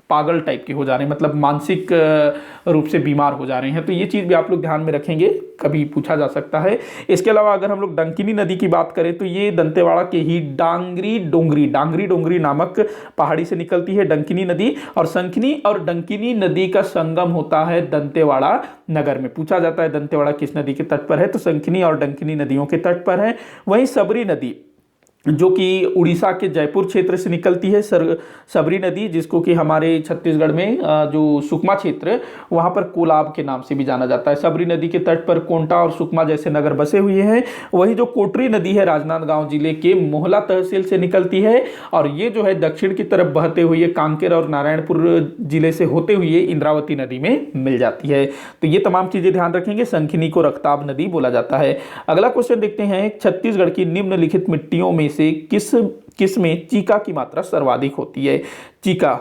पागल टाइप के हो जा रहे हैं, मतलब मानसिक रूप से बीमार हो जा रहे हैं। तो ये चीज़ भी आप लोग ध्यान में रखेंगे, कभी पूछा जा सकता है। इसके अलावा अगर हम लोग डंकिनी नदी की बात करें, तो ये दंतेवाड़ा के ही डांगरी डोंगरी नामक पहाड़ी से निकलती है डंकिनी नदी। और संखिनी और डंकिनी नदी का संगम होता है दंतेवाड़ा नगर में। पूछा जाता है दंतेवाड़ा किस नदी के तट पर है? तो संखिनी और डंकिनी नदियों के तट पर है। वहीं सबरी नदी जो कि उड़ीसा के जयपुर क्षेत्र से निकलती है, सबरी नदी, जिसको कि हमारे छत्तीसगढ़ में जो सुकमा क्षेत्र, वहाँ पर कोलाब के नाम से भी जाना जाता है। सबरी नदी के तट पर कोंटा और सुकमा जैसे नगर बसे हुए हैं। वही जो कोटरी नदी है राजनांदगांव जिले के मोहला तहसील से निकलती है, और ये जो है दक्षिण की तरफ बहते हुए कांकेर और नारायणपुर जिले से होते हुए इंद्रावती नदी में मिल जाती है। तो ये तमाम चीजें ध्यान रखेंगे। संखिनी को रक्ताभ नदी बोला जाता है। अगला क्वेश्चन देखते हैं, छत्तीसगढ़ की निम्नलिखित मिट्टियों में से किस में चीका की मात्रा सर्वाधिक होती है? चीका,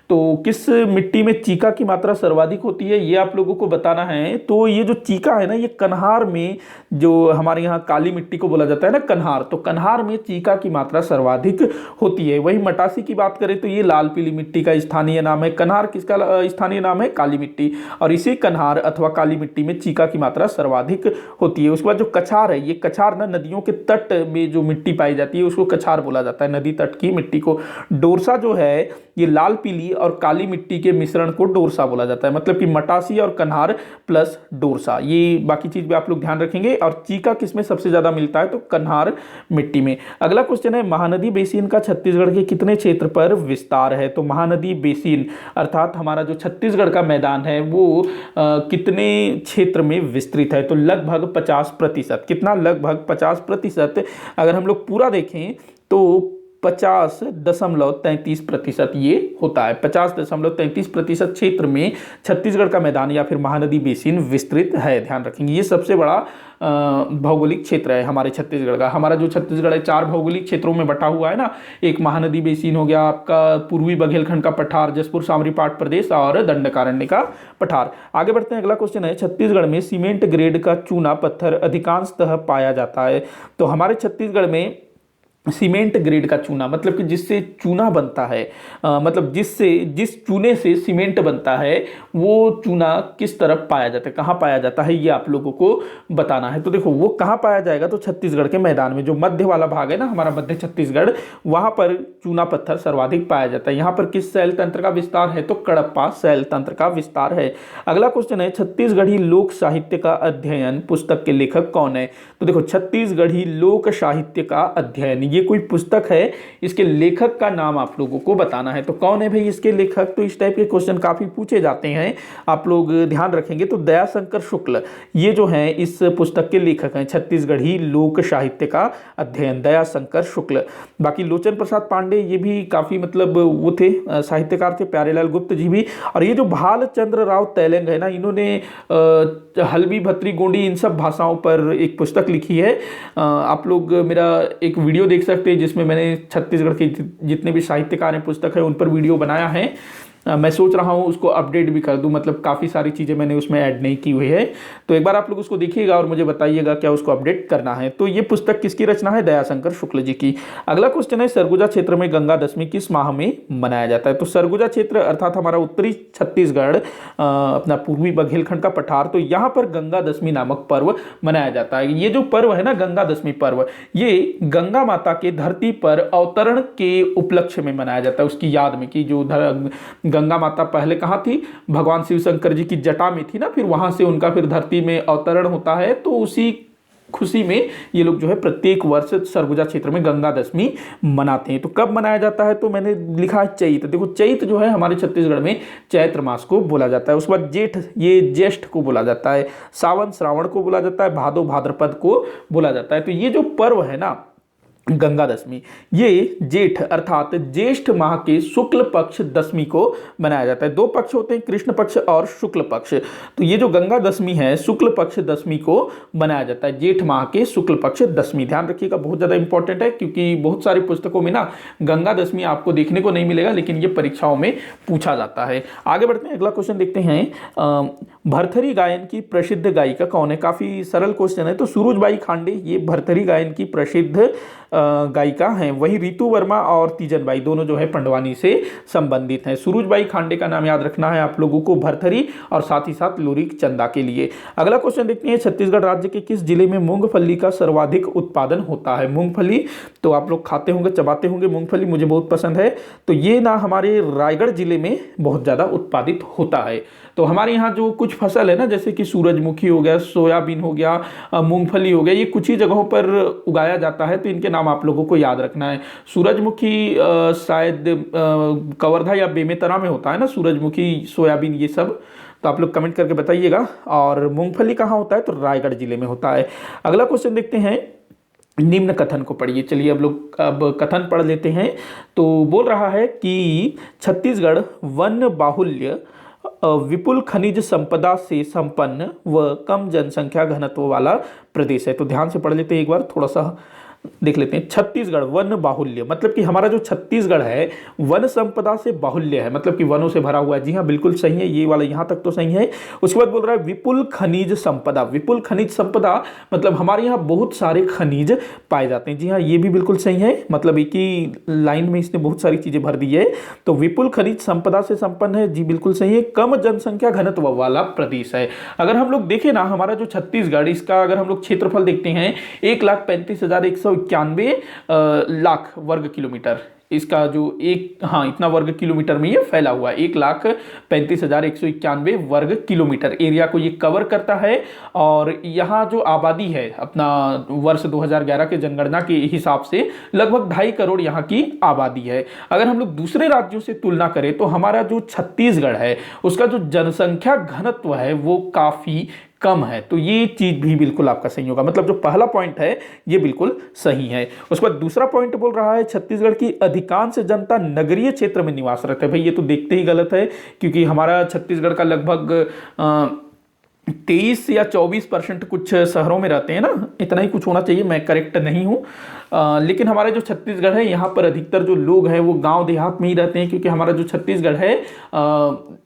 तो किस मिट्टी में चीका की मात्रा सर्वाधिक होती है, ये आप लोगों को बताना है। तो ये जो चीका है ना, ये कन्हार में, जो हमारे यहाँ काली मिट्टी को बोला जाता है ना कन्हार, तो कन्हार में चीका की मात्रा सर्वाधिक होती है। वही मटासी की बात करें तो ये लाल पीली मिट्टी का स्थानीय नाम है। कन्हार किसका स्थानीय नाम है? काली मिट्टी। और इसी कन्हार अथवा काली मिट्टी में चीका की मात्रा सर्वाधिक होती है। उसके बाद जो कछार है, ये कछार ना नदियों के तट में जो मिट्टी पाई जाती है उसको कछार बोला जाता है, नदी तट की मिट्टी को। डोरसा जो है ये लाल पीली और काली मिट्टी के मिश्रण को डोरसा बोला जाता है, मतलब कि मटासी और कन्हार प्लस डोरसा। ये बाकी चीज भी आप लोग ध्यान रखेंगे। और चीका किसमें सबसे ज्यादा मिलता है, तो कन्हार मिट्टी में। अगला क्वेश्चन है, महानदी बेसिन का छत्तीसगढ़ के कितने क्षेत्र पर विस्तार है। तो महानदी बेसिन अर्थात हमारा जो छत्तीसगढ़ का मैदान है वो कितने क्षेत्र में विस्तृत है, तो लगभग 50%। कितना, लगभग 50%। अगर हम लोग पूरा देखें तो 50.33% ये होता है। 50.33% क्षेत्र में छत्तीसगढ़ का मैदान या फिर महानदी बेसिन विस्तृत है। ध्यान रखेंगे, ये सबसे बड़ा भौगोलिक क्षेत्र है हमारे छत्तीसगढ़ का। हमारा जो छत्तीसगढ़ है 4 भौगोलिक क्षेत्रों में बटा हुआ है ना। एक महानदी बेसिन हो गया आपका, पूर्वी बघेलखंड का पठार, जसपुर सामरी पाट प्रदेश और दंडकारण्य का पठार। आगे बढ़ते हैं, अगला क्वेश्चन है, छत्तीसगढ़ में सीमेंट ग्रेड का चूना पत्थर अधिकांशतः पाया जाता है। तो हमारे छत्तीसगढ़ में सीमेंट ग्रेड का चूना, मतलब कि जिससे चूना बनता है, मतलब जिस चूने से सीमेंट बनता है वो चूना किस तरफ पाया जाता है, कहाँ पाया जाता है, ये आप लोगों को बताना है। तो देखो वो कहाँ पाया जाएगा, तो छत्तीसगढ़ के मैदान में, जो मध्य वाला भाग है ना हमारा मध्य छत्तीसगढ़, वहां पर चूना पत्थर सर्वाधिक पाया जाता है। यहाँ पर किस शैल तंत्र का विस्तार है, तो कडप्पा शैल तंत्र का विस्तार है। अगला क्वेश्चन है, छत्तीसगढ़ी लोक साहित्य का अध्ययन पुस्तक के लेखक कौन है। तो देखो छत्तीसगढ़ी लोक साहित्य का अध्ययन, ये कोई पुस्तक है, इसके लेखक का नाम आप लोगों को बताना है। तो कौन है भाई इसके लेखक, तो इस टाइप के क्वेश्चन काफी पूछे जाते हैं, आप लोग ध्यान रखेंगे। तो दयाशंकर शुक्ल ये जो है इस पुस्तक के लेखक हैं, छत्तीसगढ़ी लोक साहित्य का अध्ययन, दयाशंकर शुक्ल। बाकी लोचन प्रसाद पांडे ये भी काफी मतलब वो थे, साहित्यकार थे, प्यारेलाल गुप्त जी भी। और ये जो भालचंद्र राव तैलंग है ना, इन्होंने हल्बी, भत्री, गोंडी इन सब भाषाओं पर एक पुस्तक लिखी है। आप लोग मेरा एक वीडियो देख सकते हैं जिसमें मैंने छत्तीसगढ़ के जितने भी साहित्यकार हैं, पुस्तक है, उन पर वीडियो बनाया है। मैं सोच रहा हूँ उसको अपडेट भी कर दूं, मतलब काफ़ी सारी चीज़ें मैंने उसमें ऐड नहीं की हुई है। तो एक बार आप लोग उसको देखिएगा और मुझे बताइएगा क्या उसको अपडेट करना है। तो ये पुस्तक किसकी रचना है, दयाशंकर शुक्ल जी की। अगला क्वेश्चन है, सरगुजा क्षेत्र में गंगा दशमी किस माह में मनाया जाता है। तो सरगुजा क्षेत्र अर्थात हमारा उत्तरी छत्तीसगढ़, अपना पूर्वी बघेलखंड का पठार, तो यहाँ पर गंगा दशमी नामक पर्व मनाया जाता है। ये जो पर्व है ना गंगा दशमी पर्व, ये गंगा माता के धरती पर अवतरण के उपलक्ष्य में मनाया जाता है, उसकी याद में, कि जो गंगा माता पहले कहाँ थी, भगवान शिव शंकर जी की जटा में थी ना, फिर वहां से उनका फिर धरती में अवतरण होता है। तो उसी खुशी में ये लोग जो है प्रत्येक वर्ष सरगुजा क्षेत्र में गंगा दशमी मनाते हैं। तो कब मनाया जाता है, तो मैंने लिखा है चैत। देखो चैत जो है हमारे छत्तीसगढ़ में चैत्र मास को बोला जाता है। उसके बाद जेठ, ये ज्येष्ठ को बोला जाता है। सावन श्रावण को बोला जाता है। भादो भाद्रपद को बोला जाता है। तो ये जो पर्व है ना गंगा दशमी, ये जेठ अर्थात ज्येष्ठ माह के शुक्ल पक्ष दशमी को मनाया जाता है। 2 पक्ष होते हैं, कृष्ण पक्ष और शुक्ल पक्ष। तो ये जो गंगा दशमी है शुक्ल पक्ष दशमी को मनाया जाता है, जेठ माह के शुक्ल पक्ष दशमी। ध्यान रखिएगा, बहुत ज्यादा इंपॉर्टेंट है, क्योंकि बहुत सारी पुस्तकों में ना गंगा दशमी आपको देखने को नहीं मिलेगा, लेकिन ये परीक्षाओं में पूछा जाता है। आगे बढ़ते हैं, अगला क्वेश्चन देखते हैं, भरथरी गायन की प्रसिद्ध गायिका कौन है। काफी सरल क्वेश्चन है। तो सूरजबाई खांडे ये भरथरी गायन की प्रसिद्ध गायिका हैं। वही रितु वर्मा और तीजनबाई दोनों जो है पंडवानी से संबंधित हैं। सूरजबाई खांडे का नाम याद रखना है आप लोगों को, भरथरी और साथ ही साथ लोरिक चंदा के लिए। अगला क्वेश्चन देखते हैं, छत्तीसगढ़ राज्य के किस जिले में मूंगफली का सर्वाधिक उत्पादन होता है। मूंगफली तो आप लोग खाते होंगे, चबाते होंगे मूंगफली, मुझे बहुत पसंद है। तो ये ना हमारे रायगढ़ जिले में बहुत ज्यादा उत्पादित होता है। तो हमारे यहाँ जो कुछ फसल है ना, जैसे कि सूरजमुखी हो गया, सोयाबीन हो गया, मूंगफली हो गया, ये कुछ ही जगहों पर उगाया जाता है। तो इनके नाम आप लोगों को याद रखना है। सूरजमुखी शायद कवर्धा या बेमेतरा में होता है ना, सूरजमुखी, सोयाबीन, ये सब। तो आप लोग कमेंट करके बताइएगा। और मूंगफली कहाँ होता है, तो रायगढ़ जिले में होता है। अगला क्वेश्चन देखते हैं, निम्न कथन को पढ़िए। चलिए अब कथन पढ़ लेते हैं। तो बोल रहा है कि छत्तीसगढ़ वन बाहुल्य, विपुल खनिज संपदा से संपन्न व कम जनसंख्या घनत्व वाला प्रदेश है। तो ध्यान से पढ़ लेते हैं, एक बार थोड़ा सा देख लेते हैं। छत्तीसगढ़ वन बाहुल्य, मतलब कि हमारा जो छत्तीसगढ़ है वन संपदा से बाहुल्य है, मतलब कि वनों से भरा हुआ है। जी हाँ, बिल्कुल सही है, ये वाला यहाँ तक तो सही है। उसके बाद बोल रहा है विपुल खनिज संपदा। विपुल खनिज संपदा मतलब हमारे यहाँ बहुत सारे खनिज पाए जाते हैं। जी हाँ, ये भी बिल्कुल सही है, मतलब एक ही लाइन में इसने बहुत सारी चीजें भर दी है। तो विपुल खनिज संपदा से संपन्न है, जी बिल्कुल सही है। कम जनसंख्या घनत्व वाला प्रदेश है। अगर हम लोग देखें ना, हमारा जो छत्तीसगढ़, इसका अगर हम लोग क्षेत्रफल देखते हैं 1,35,191 लाख वर्ग किलोमीटर, इसका जो इतना वर्ग किलोमीटर में ये फैला हुआ है। 1,35,191 वर्ग किलोमीटर एरिया को ये कवर करता है। और यहाँ जो आबादी है अपना वर्ष 2011 के जनगणना के हिसाब से लगभग 2.5 करोड़ यहाँ की आबादी है। अगर हम लोग दूसरे राज्यों से तुलना करें तो हमारा जो छत्तीसगढ़ है उसका जो जनसंख्या घनत्व है वो काफी कम है। तो ये चीज भी बिल्कुल आपका सही होगा, मतलब जो पहला पॉइंट है ये बिल्कुल सही है। उसके बाद दूसरा पॉइंट बोल रहा है छत्तीसगढ़ की अधिकांश जनता नगरीय क्षेत्र में निवासरत है। भाई ये तो देखते ही गलत है, क्योंकि हमारा छत्तीसगढ़ का लगभग 23 या 24% कुछ शहरों में रहते हैं ना, इतना ही कुछ होना चाहिए, मैं करेक्ट नहीं हूँ। लेकिन हमारा जो छत्तीसगढ़ है यहाँ पर अधिकतर जो लोग हैं वो गांव देहात में ही रहते हैं, क्योंकि हमारा जो छत्तीसगढ़ है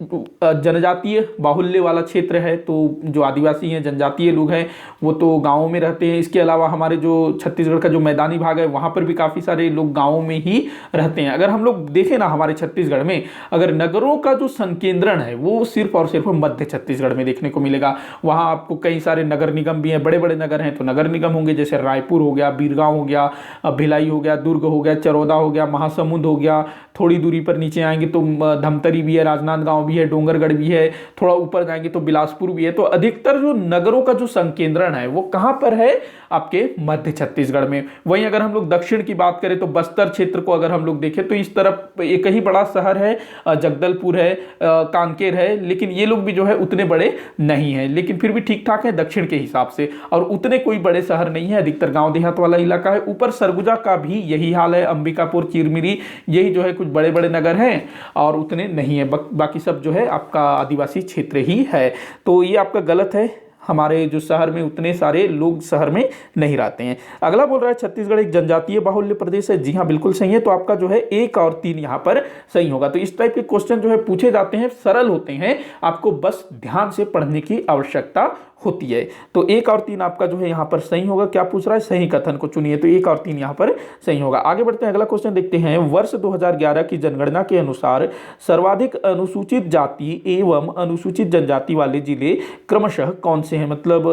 जनजातीय बाहुल्य वाला क्षेत्र है। तो जो आदिवासी हैं, जनजातीय लोग हैं, वो तो गाँवों में रहते हैं। इसके अलावा हमारे जो छत्तीसगढ़ का जो मैदानी भाग है वहाँ पर भी काफ़ी सारे लोग गाँवों में ही रहते हैं। अगर हम लोग देखें ना हमारे छत्तीसगढ़ में अगर नगरों का जो संकेंद्रण है वो सिर्फ और सिर्फ मध्य छत्तीसगढ़ में देखने को मिलेगा। वहाँ आपको कई सारे नगर निगम भी हैं, बड़े बड़े नगर हैं तो नगर निगम होंगे, जैसे रायपुर हो गया, बीरगांव हो गया, भिलाई हो गया, दुर्ग हो गया, चरौदा हो गया, महासमुंद हो गया। थोड़ी दूरी पर नीचे आएंगे तो धमतरी भी है, राजनांदगांव भी है, डोंगरगढ़ भी है, थोड़ा ऊपर जाएंगे तो बिलासपुर भी है। तो अधिकतर जो नगरों का जो संकेंद्रण है वो कहाँ पर है, आपके मध्य छत्तीसगढ़ में। वहीं अगर हम लोग दक्षिण की बात करें तो बस्तर क्षेत्र को अगर हम लोग देखें तो इस तरफ एक ही बड़ा शहर है, जगदलपुर है, कांकेर है, लेकिन ये लोग भी जो है उतने बड़े नहीं है, लेकिन फिर भी ठीक ठाक है दक्षिण के हिसाब से। और उतने कोई बड़े शहर नहीं है, अधिकतर गांव देहात वाला इलाका है। ऊपर सरगुजा का भी यही हाल है, अंबिकापुर, चिरमिरी, यही जो है कुछ बड़े बड़े नगर हैं और उतने नहीं है, बाकी सब जो है आपका आदिवासी क्षेत्र ही है। तो ये आपका गलत है, हमारे जो शहर में उतने सारे लोग शहर में नहीं रहते हैं। अगला बोल रहा है छत्तीसगढ़ एक जनजातीय बाहुल्य प्रदेश है। जी हाँ, बिल्कुल सही है। तो आपका जो है 1 और 3 यहाँ पर सही होगा। तो इस टाइप के क्वेश्चन जो है पूछे जाते हैं, सरल होते हैं, आपको बस ध्यान से पढ़ने की आवश्यकता होती है। तो 1 और 3 आपका जो है यहाँ पर सही होगा। क्या पूछ रहा है, सही कथन को चुनिए, तो 1 और 3 यहाँ पर सही होगा। आगे बढ़ते हैं, अगला क्वेश्चन देखते हैं। वर्ष 2011 की जनगणना के अनुसार सर्वाधिक अनुसूचित जाति एवं अनुसूचित जनजाति वाले जिले क्रमशः कौन से हैं? मतलब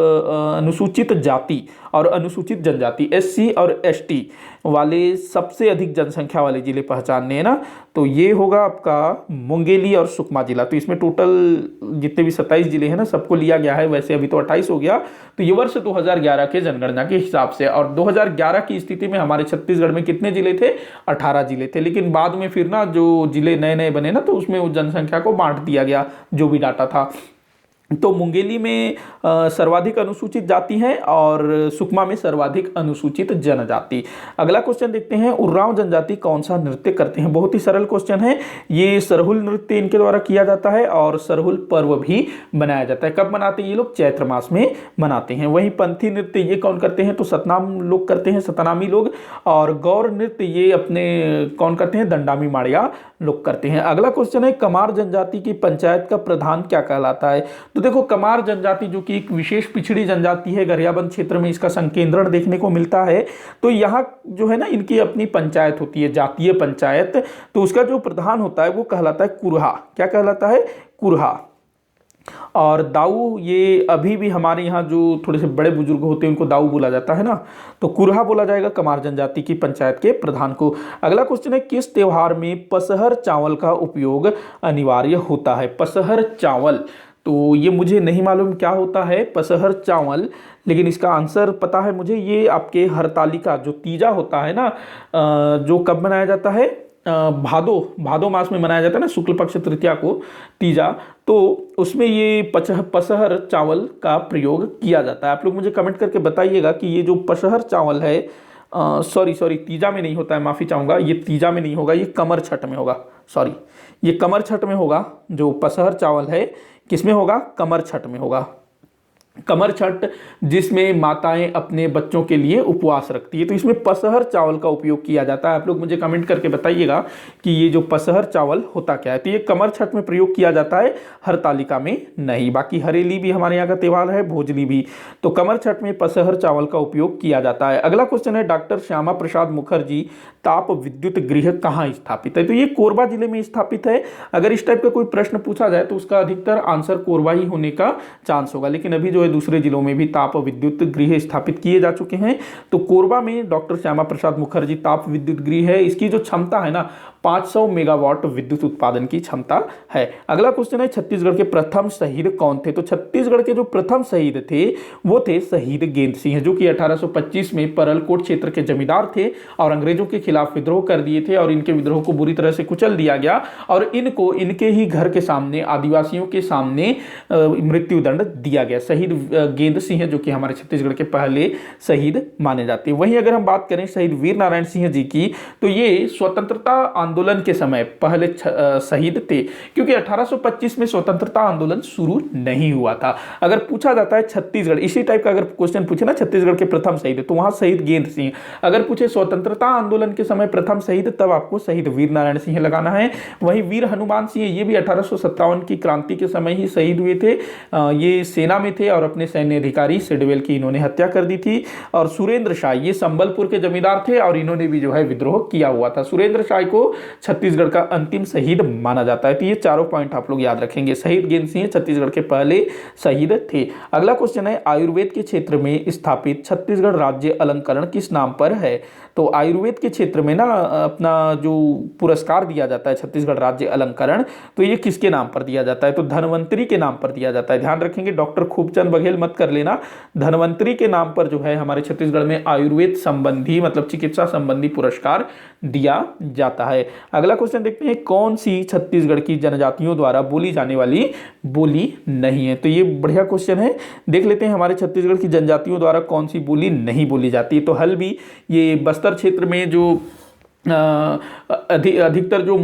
अनुसूचित जाति और अनुसूचित जनजाति SC और ST वाले सबसे अधिक जनसंख्या वाले जिले पहचानने हैं ना, तो ये होगा आपका मुंगेली और सुकमा जिला। तो इसमें टोटल जितने भी 27 जिले हैं ना सबको लिया गया है, वैसे अभी तो 28 हो गया। तो ये वर्ष 2011 के जनगणना के हिसाब से, और 2011 की स्थिति में हमारे छत्तीसगढ़ में कितने जिले थे? 18 जिले थे। लेकिन बाद में फिर ना जो जिले नए नए बने ना तो उसमें उस जनसंख्या को बांट दिया गया, जो भी डाटा था। तो मुंगेली में सर्वाधिक अनुसूचित जाति है और सुकमा में सर्वाधिक अनुसूचित जनजाति। अगला क्वेश्चन देखते हैं, उर्रांव जनजाति कौन सा नृत्य करते हैं? बहुत ही सरल क्वेश्चन है। ये सरहुल नृत्य इनके द्वारा किया जाता है और सरहुल पर्व भी मनाया जाता है। कब मनाते हैं ये लोग? चैत्र मास में मनाते हैं। वहीं पंथी नृत्य ये कौन करते हैं? तो सतनाम लोग करते हैं, सतनामी लोग। और गौर नृत्य ये अपने कौन करते हैं? दंडामी माड़िया लोग करते हैं। अगला क्वेश्चन है, कमार जनजाति की पंचायत का प्रधान क्या कहलाता है? तो देखो, कमार जनजाति जो कि एक विशेष पिछड़ी जनजाति है, गरियाबंद क्षेत्र में इसका संकेंद्रण देखने को मिलता है। तो यहाँ जो है ना इनकी अपनी पंचायत होती है, जातीय पंचायत। तो उसका जो प्रधान होता है वो कहलाता है कुरहा। क्या कहलाता है? कुरहा। और दाऊ, ये अभी भी हमारे यहाँ जो थोड़े से बड़े बुजुर्ग होते हैं उनको दाऊ बोला जाता है ना, तो कुरहा बोला जाएगा कमार जनजाति की पंचायत के प्रधान को। अगला क्वेश्चन है, किस त्योहार में पसहर चावल का उपयोग अनिवार्य होता है? पसहर चावल, तो ये मुझे नहीं मालूम क्या होता है पसहर चावल, लेकिन इसका आंसर पता है मुझे। ये आपके हरतालिका जो तीजा होता है ना, जो कब मनाया जाता है? भादो मास में मनाया जाता है ना, शुक्ल पक्ष तृतीया को तीजा, तो उसमें ये पसहर चावल का प्रयोग किया जाता है। आप लोग मुझे कमेंट करके बताइएगा कि ये जो पसहर चावल है, सॉरी तीजा में नहीं होता है, माफ़ी चाहूँगा, ये तीजा में नहीं होगा, ये कमर छठ में होगा। सॉरी, ये कमर छठ में होगा। जो पसहर चावल है किसमें होगा? कमर छठ में होगा। कमर छठ जिसमें माताएं अपने बच्चों के लिए उपवास रखती है, तो इसमें पसहर चावल का उपयोग किया जाता है। आप लोग मुझे कमेंट करके बताइएगा कि ये जो पसहर चावल होता क्या है। तो ये कमर छठ में प्रयोग किया जाता है, हरतालिका में नहीं। बाकी हरेली भी हमारे यहाँ का त्यौहार है, भोजली भी। तो कमर छठ में पसहर चावल का उपयोग किया जाता है। अगला क्वेश्चन है, डॉक्टर श्यामा प्रसाद मुखर्जी ताप विद्युत गृह कहाँ स्थापित है? तो ये कोरबा जिले में स्थापित है। अगर इस टाइप का कोई प्रश्न पूछा जाए तो उसका अधिकतर आंसर कोरबा ही होने का चांस होगा, लेकिन अभी जो है दूसरे जिलों में भी ताप विद्युत गृह स्थापित किए जा चुके हैं। तो कोरबा में डॉक्टर श्यामा प्रसाद मुखर्जी ताप विद्युत गृह है, इसकी जो क्षमता है ना 500 मेगावाट विद्युत उत्पादन की क्षमता है। अगला क्वेश्चन है छत्तीसगढ़ के प्रथम शहीद कौन थे? तो छत्तीसगढ़ के जो प्रथम शहीद थे वो थे शहीद गेंद सिंह, जो कि 1825 में परलकोट क्षेत्र के जमींदार थे और अंग्रेजों के खिलाफ विद्रोह कर दिए थे और इनके विद्रोह को बुरी तरह से कुचल दिया गया और इनको इनके ही घर के सामने आदिवासियों के सामने मृत्युदंड दिया गया। शहीद गेंद सिंह जो कि हमारे छत्तीसगढ़ के पहले शहीद माने जाते हैं। वहीं अगर हम बात करें शहीद वीर नारायण सिंह जी की, तो ये स्वतंत्रता आंदोलन के समय पहले शहीद थे, क्योंकि 1825 में स्वतंत्रता आंदोलन शुरू नहीं हुआ था। अगर पूछा जाता है छत्तीसगढ़, इसी टाइप का अगर क्वेश्चन पूछे ना छत्तीसगढ़ के प्रथम शहीद, तो वहां शहीद गेंद सिंह। अगर पूछे स्वतंत्रता आंदोलन के समय प्रथम शहीद, तब आपको शहीद वीर नारायण सिंह लगाना है। वहीं वीर हनुमान सिंह, ये भी 1857 की क्रांति के समय ही शहीद हुए थे। ये सेना में थे और अपने सैन्य अधिकारी सिडवेल की इन्होंने हत्या कर दी थी। और सुरेंद्र शाह, ये संबलपुर के जमींदार थे और इन्होंने भी जो है विद्रोह किया हुआ था। सुरेंद्र शाह को छत्तीसगढ़ का अंतिम शहीद माना जाता है। तो ये चारों पॉइंट आप लोग याद रखेंगे। शहीद गेंद सिंह छत्तीसगढ़ के पहले शहीद थे। अगला क्वेश्चन है आयुर्वेद के क्षेत्र में स्थापित छत्तीसगढ़ राज्य अलंकरण किस नाम पर है? तो आयुर्वेद के क्षेत्र में ना अपना जो पुरस्कार दिया जाता है छत्तीसगढ़ राज्य अलंकरण, तो ये किसके नाम पर दिया जाता है? तो धनवंतरी के नाम पर दिया जाता है। ध्यान रखेंगे, डॉक्टर खूबचंद बघेल मत कर लेना। धनवंतरी के नाम पर जो है हमारे छत्तीसगढ़ में आयुर्वेद संबंधी मतलब चिकित्सा संबंधी पुरस्कार दिया जाता है। अगला क्वेश्चन देखते हैं, कौन सी छत्तीसगढ़ की जनजातियों द्वारा बोली जाने वाली बोली नहीं है? तो ये बढ़िया क्वेश्चन है, देख लेते हैं हमारे छत्तीसगढ़ की जनजातियों द्वारा कौन सी बोली नहीं बोली जाती। तो हल्बी, ये बस्तर क्षेत्र में जो अधिकतर जो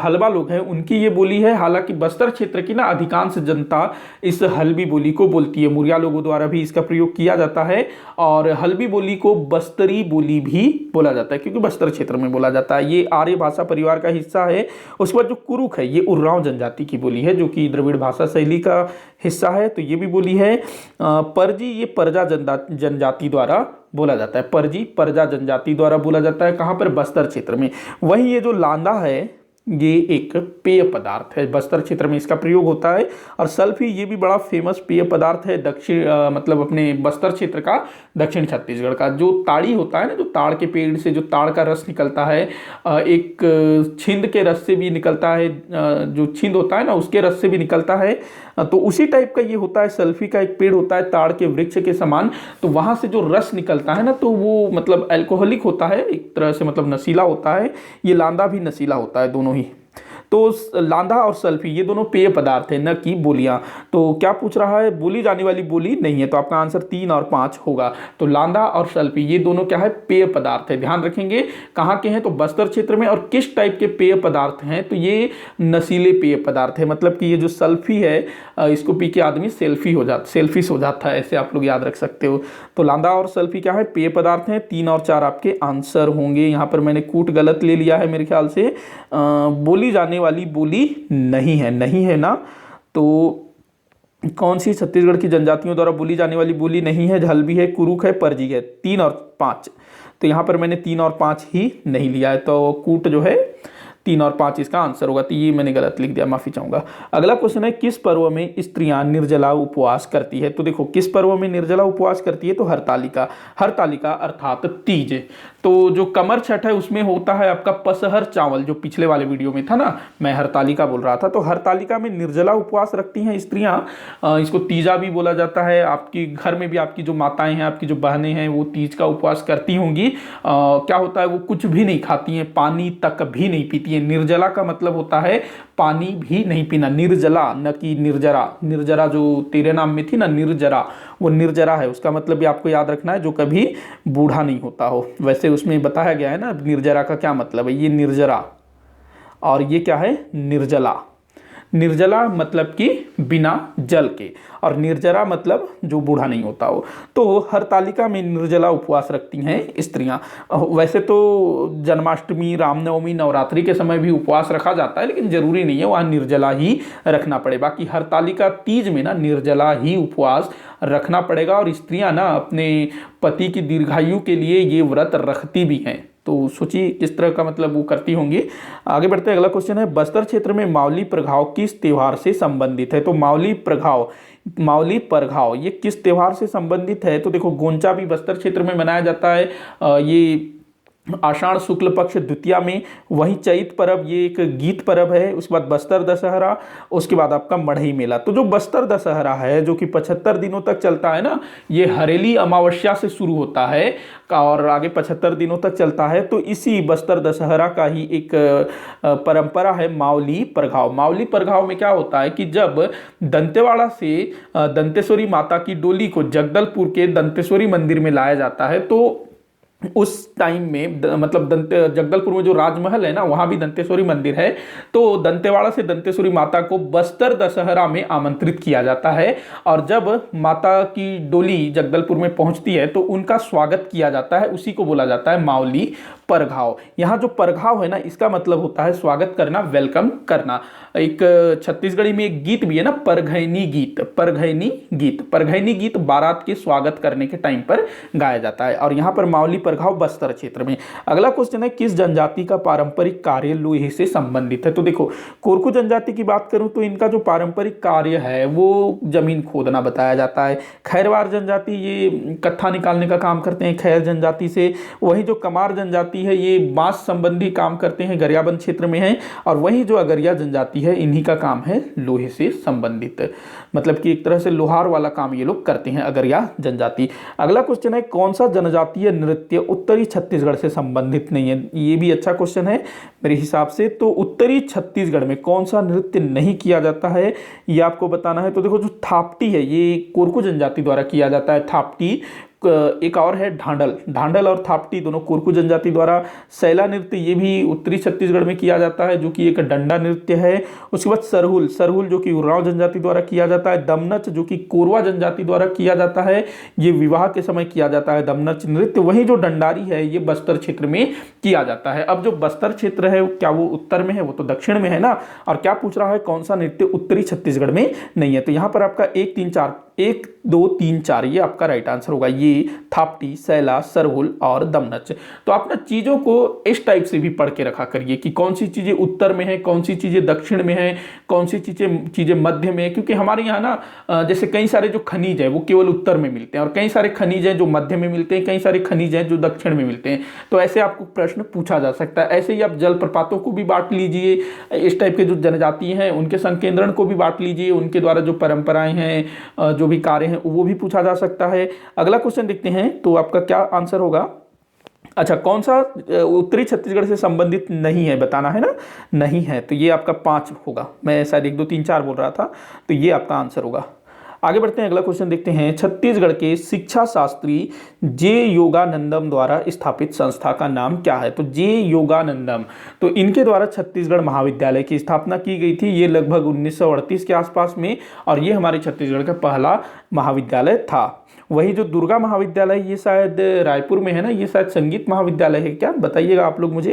हलबा लोग हैं उनकी ये बोली है। हालांकि बस्तर क्षेत्र की ना अधिकांश जनता इस हल्बी बोली को बोलती है। मुरिया लोगों द्वारा भी इसका प्रयोग किया जाता है और हल्बी बोली को बस्तरी बोली भी बोला जाता है, क्योंकि बस्तर क्षेत्र में बोला जाता है। ये आर्य भाषा परिवार का हिस्सा है। उसके बाद जो कुरुख है, ये उर्रांव जनजाति की बोली है, जो कि द्रविड़ भाषा शैली का हिस्सा है, तो ये भी बोली है। परजी, ये परजा जनजाति द्वारा बोला जाता है। परजी परजा जनजाति द्वारा बोला जाता है। कहाँ पर? बस्तर क्षेत्र में। वहीं ये जो लांदा है, ये एक पेय पदार्थ है, बस्तर क्षेत्र में इसका प्रयोग होता है। और सल्फी, ये भी बड़ा फेमस पेय पदार्थ है दक्षिण मतलब अपने बस्तर क्षेत्र का, दक्षिण छत्तीसगढ़ का। जो ताड़ी होता है ना, जो ताड़ के पेड़ से जो ताड़ का रस निकलता है, एक छिंद के रस से भी निकलता है, जो छिंद होता है ना उसके रस से भी निकलता है, तो उसी टाइप का ये होता है। सल्फी का एक पेड़ होता है ताड़ के वृक्ष के समान, तो वहां से जो रस निकलता है ना, तो वो मतलब अल्कोहलिक होता है एक तरह से, मतलब नशीला होता है। ये लांदा भी नशीला होता है, दोनों ही। तो लांदा और सल्फी ये दोनों पेय पदार्थ है, न कि बोलियां। तो क्या पूछ रहा है? बोली जाने वाली बोली नहीं है, तो आपका आंसर 3 और 5 होगा। तो लांदा और सल्फी ये दोनों क्या है? पेय पदार्थ है। ध्यान रखेंगे कहाँ के हैं? तो बस्तर क्षेत्र में। और किस टाइप के पेय पदार्थ हैं? तो ये नशीले पेय पदार्थ है। मतलब कि ये जो सल्फी है, इसको पी के आदमी सेल्फिश हो जाता है, ऐसे आप लोग याद रख सकते हो। तो लांदा और सल्फी क्या है? पेय पदार्थ हैं। 3 और 4 आपके आंसर होंगे। यहाँ पर मैंने कूट गलत ले लिया है मेरे ख्याल से। बोली जाने वाली बोली नहीं है ना। तो कौन सी छत्तीसगढ़ की जनजातियों द्वारा बोली जाने वाली बोली नहीं है? हल्बी है, कुरुख है, परजी है। 3 और 5, तो यहाँ पर मैंने 3 और 5 ही नहीं लिया है, तो कूट जो है 3 और 5 इसका आंसर होगा। तो ये मैंने गलत लिख दिया, माफी चाहूंगा। अगला क्वेश्चन है, किस पर्व में स्त्रियां निर्जला उपवास करती है? तो देखो, किस पर्व में निर्जला उपवास करती है? तो हरतालिका अर्थात तीज। तो जो कमर छठ है उसमें होता है आपका पसहर चावल, जो पिछले वाले वीडियो में था ना, मैं हरतालिका बोल रहा था। तो हरतालिका में निर्जला उपवास रखती हैं स्त्रियां। इसको तीजा भी बोला जाता है। आपकी घर में भी आपकी जो माताएं हैं, आपकी जो बहनें हैं, वो तीज का उपवास करती होंगी। क्या होता है? वो कुछ भी नहीं खाती हैं, पानी तक भी नहीं पीती हैं। निर्जला का मतलब होता है पानी भी नहीं पीना। निर्जला, न कि निर्जरा। निर्जरा जो तेरे नाम में थी ना, निर्जरा, वो निर्जरा है। उसका मतलब भी आपको याद रखना है, जो कभी बूढ़ा नहीं होता हो। वैसे उसमें बताया गया है ना निर्जरा का क्या मतलब है। ये निर्जरा और ये क्या है? निर्जला। निर्जला मतलब कि बिना जल के, और निर्जरा मतलब जो बूढ़ा नहीं होता हो। तो हरतालिका में निर्जला उपवास रखती हैं स्त्रियां। वैसे तो जन्माष्टमी, रामनवमी, नवरात्रि के समय भी उपवास रखा जाता है, लेकिन जरूरी नहीं है वहाँ निर्जला ही रखना पड़े। बाकी हरतालिका तीज में ना निर्जला ही उपवास रखना पड़ेगा। और स्त्रियां ना अपने पति की दीर्घायु के लिए ये व्रत रखती भी हैं। तो सोचिए किस तरह का मतलब वो करती होंगी। आगे बढ़ते हैं, अगला क्वेश्चन है, बस्तर क्षेत्र में मावली प्रघाव किस त्योहार से संबंधित है? तो मावली प्रघाव ये किस त्योहार से संबंधित है? तो देखो, गोंचा भी बस्तर क्षेत्र में मनाया जाता है, ये आषाढ़ शुक्ल पक्ष द्वितीया में। वहीं चैत पर्व, ये एक गीत पर्व है। उसके बाद बस्तर दशहरा, उसके बाद आपका मढ़ई मेला। तो जो बस्तर दशहरा है जो कि 75 दिनों तक चलता है ना, ये हरेली अमावस्या से शुरू होता है और आगे 75 दिनों तक चलता है। तो इसी बस्तर दशहरा का ही एक परंपरा है मावली प्रघाव। मावली प्रघाव में क्या होता है कि जब दंतेवाड़ा से दंतेश्वरी माता की डोली को जगदलपुर के दंतेश्वरी मंदिर में लाया जाता है, तो उस टाइम में मतलब जगदलपुर में जो राजमहल है ना, वहां भी दंतेश्वरी मंदिर है। तो दंतेवाड़ा से दंतेश्वरी माता को बस्तर दशहरा में आमंत्रित किया जाता है और जब माता की डोली जगदलपुर में पहुंचती है तो उनका स्वागत किया जाता है। उसी को बोला जाता है मावली परघाव। यहाँ जो परघाव है ना, इसका मतलब होता है स्वागत करना, वेलकम करना। एक छत्तीसगढ़ी में एक गीत भी है ना, परघैनी गीत। परघैनी गीत बारात के स्वागत करने के टाइम पर गाया जाता है और यहाँ पर मावली परघाव बस्तर क्षेत्र में। अगला क्वेश्चन है, किस जनजाति का पारंपरिक कार्य लोहे से संबंधित है? तो देखो, कोरकू जनजाति की बात करूं तो इनका जो पारंपरिक कार्य है वो जमीन खोदना बताया जाता है। खैरवार जनजाति ये कत्था निकालने का काम करते हैं खैर जनजाति से। वही जो कमार जनजाति है ये बांस संबंधी काम करते हैं, गरियाबंद क्षेत्र में है। और वही जो अगरिया जनजाति है, इन्हीं का काम है लोहे से संबंधित, मतलब कि एक तरह से लोहार वाला काम ये लोग करते हैं, अगरिया जनजाति। अगला क्वेश्चन है, कौन सा जनजातीय नृत्य उत्तरी छत्तीसगढ़ से संबंधित नहीं है? ये भी अच्छा क्वेश्चन है मेरे हिसाब से। तो उत्तरी छत्तीसगढ़ में कौन सा नृत्य नहीं किया जाता है, ये आपको बताना है। तो देखो, जो थापटी है ये कोरकू जनजाति द्वारा किया जाता है, थापटी। एक और है ढांडल और थापटी, दोनों कोरकू जनजाति द्वारा। सैला नृत्य ये भी उत्तरी छत्तीसगढ़ में किया जाता है, जो कि एक डंडा नृत्य है। उसके बाद सरहुल जो कि उरांव जनजाति द्वारा किया जाता है। दमनच जो कि कोरवा जनजाति द्वारा किया जाता है, ये विवाह के समय किया जाता है दमनच नृत्य। वही जो डंडारी है ये बस्तर क्षेत्र में किया जाता है। अब जो बस्तर क्षेत्र है क्या वो उत्तर में है? वो तो दक्षिण में है ना। और क्या पूछ रहा है, कौन सा नृत्य उत्तरी छत्तीसगढ़ में नहीं है? तो यहाँ पर आपका 1 2 3 4 ये आपका राइट आंसर होगा। ये थापटी, सैला, सरहुल और दमनच। तो आप ना चीजों को इस टाइप से भी पढ़ के रखा करिए कि कौन सी चीजें उत्तर में है, कौन सी चीजें दक्षिण में है, कौन सी चीजें मध्य में है। क्योंकि हमारे यहाँ ना जैसे कई सारे जो खनिज है वो केवल उत्तर में मिलते हैं और कई सारे खनिज हैं जो मध्य में मिलते हैं, कई सारे खनिज हैं जो दक्षिण में मिलते हैं। तो ऐसे आपको प्रश्न पूछा जा सकता है। ऐसे ही आप जलप्रपातों को भी बांट लीजिए, इस टाइप के जो जनजाति हैं उनके संकेंद्रण को भी बांट लीजिए, उनके द्वारा जो परंपराएं हैं, जो भी कार्य हैं, वो भी पूछा जा सकता है। अगला क्वेश्चन देखते हैं, तो आपका क्या आंसर होगा? अच्छा, कौन सा उत्तरी छत्तीसगढ़ से संबंधित नहीं है बताना है ना, नहीं है। तो ये आपका 5 होगा। मैं शायद 1 2 3 4 बोल रहा था, तो ये आपका आंसर होगा। आगे बढ़ते हैं, अगला क्वेश्चन देखते हैं। छत्तीसगढ़ के शिक्षा शास्त्री जे योगानंदम द्वारा स्थापित संस्था का नाम क्या है? तो जे योगानंदम, तो इनके द्वारा छत्तीसगढ़ महाविद्यालय की स्थापना की गई थी। ये लगभग 1938 के आसपास में, और ये हमारे छत्तीसगढ़ का पहला महाविद्यालय था। वही जो दुर्गा महाविद्यालय ये शायद रायपुर में है ना, ये शायद संगीत महाविद्यालय है क्या, बताइएगा आप लोग मुझे।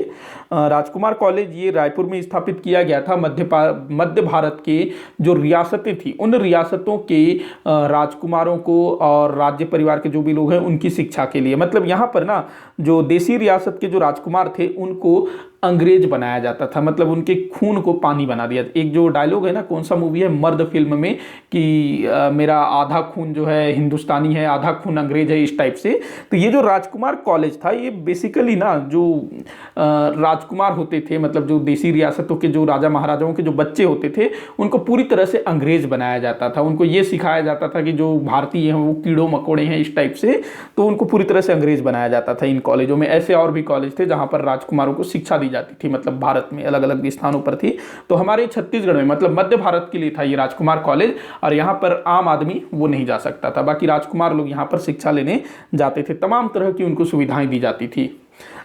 राजकुमार कॉलेज ये रायपुर में स्थापित किया गया था। मध्य भारत के जो रियासतें थी उन रियासतों के राजकुमारों को और राज्य परिवार के जो भी लोग हैं उनकी शिक्षा के लिए, मतलब यहाँ पर ना जो देसी रियासत के जो राजकुमार थे उनको अंग्रेज बनाया जाता था, मतलब उनके खून को पानी बना दिया। एक जो डायलॉग है ना, कौन सा मूवी है, मर्द फिल्म में, कि मेरा आधा खून जो है हिंदुस्तानी है, आधा खून अंग्रेज है, इस टाइप से। तो ये जो राजकुमार कॉलेज था ये बेसिकली ना जो राजकुमार होते थे, मतलब जो देसी रियासतों के जो राजा महाराजाओं के जो बच्चे होते थे उनको पूरी तरह से अंग्रेज बनाया जाता था। उनको ये सिखाया जाता था कि जो भारतीय हैं वो कीड़ों मकोड़े हैं, इस टाइप से। तो उनको पूरी तरह से अंग्रेज बनाया जाता था इन कॉलेजों में। ऐसे और भी कॉलेज थे जहाँ पर राजकुमारों को शिक्षा जाती थी, मतलब भारत में अलग अलग स्थानों पर थी। तो हमारे छत्तीसगढ़ में मतलब मध्य भारत के लिए था ये राजकुमार कॉलेज, और यहाँ पर आम आदमी वो नहीं जा सकता था। बाकी राजकुमार लोग यहाँ पर शिक्षा लेने जाते थे, तमाम तरह की उनको सुविधाएं दी जाती थी।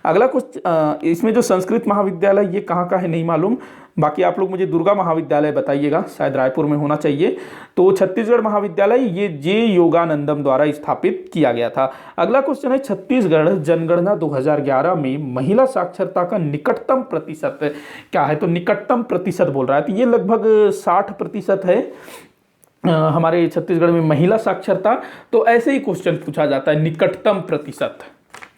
अगला कुछ इसमें जो संस्कृत महाविद्यालय ये कहाँ का है नहीं मालूम, बाकी आप लोग मुझे दुर्गा महाविद्यालय बताइएगा, शायद रायपुर में होना चाहिए। तो छत्तीसगढ़ महाविद्यालय ये जे योगानंदम द्वारा स्थापित किया गया था। अगला क्वेश्चन है, छत्तीसगढ़ जनगणना 2011 में महिला साक्षरता का निकटतम प्रतिशत क्या है? तो निकटतम प्रतिशत बोल रहा है, तो ये लगभग 60% है हमारे छत्तीसगढ़ में महिला साक्षरता। तो ऐसे ही क्वेश्चन पूछा जाता है, निकटतम प्रतिशत,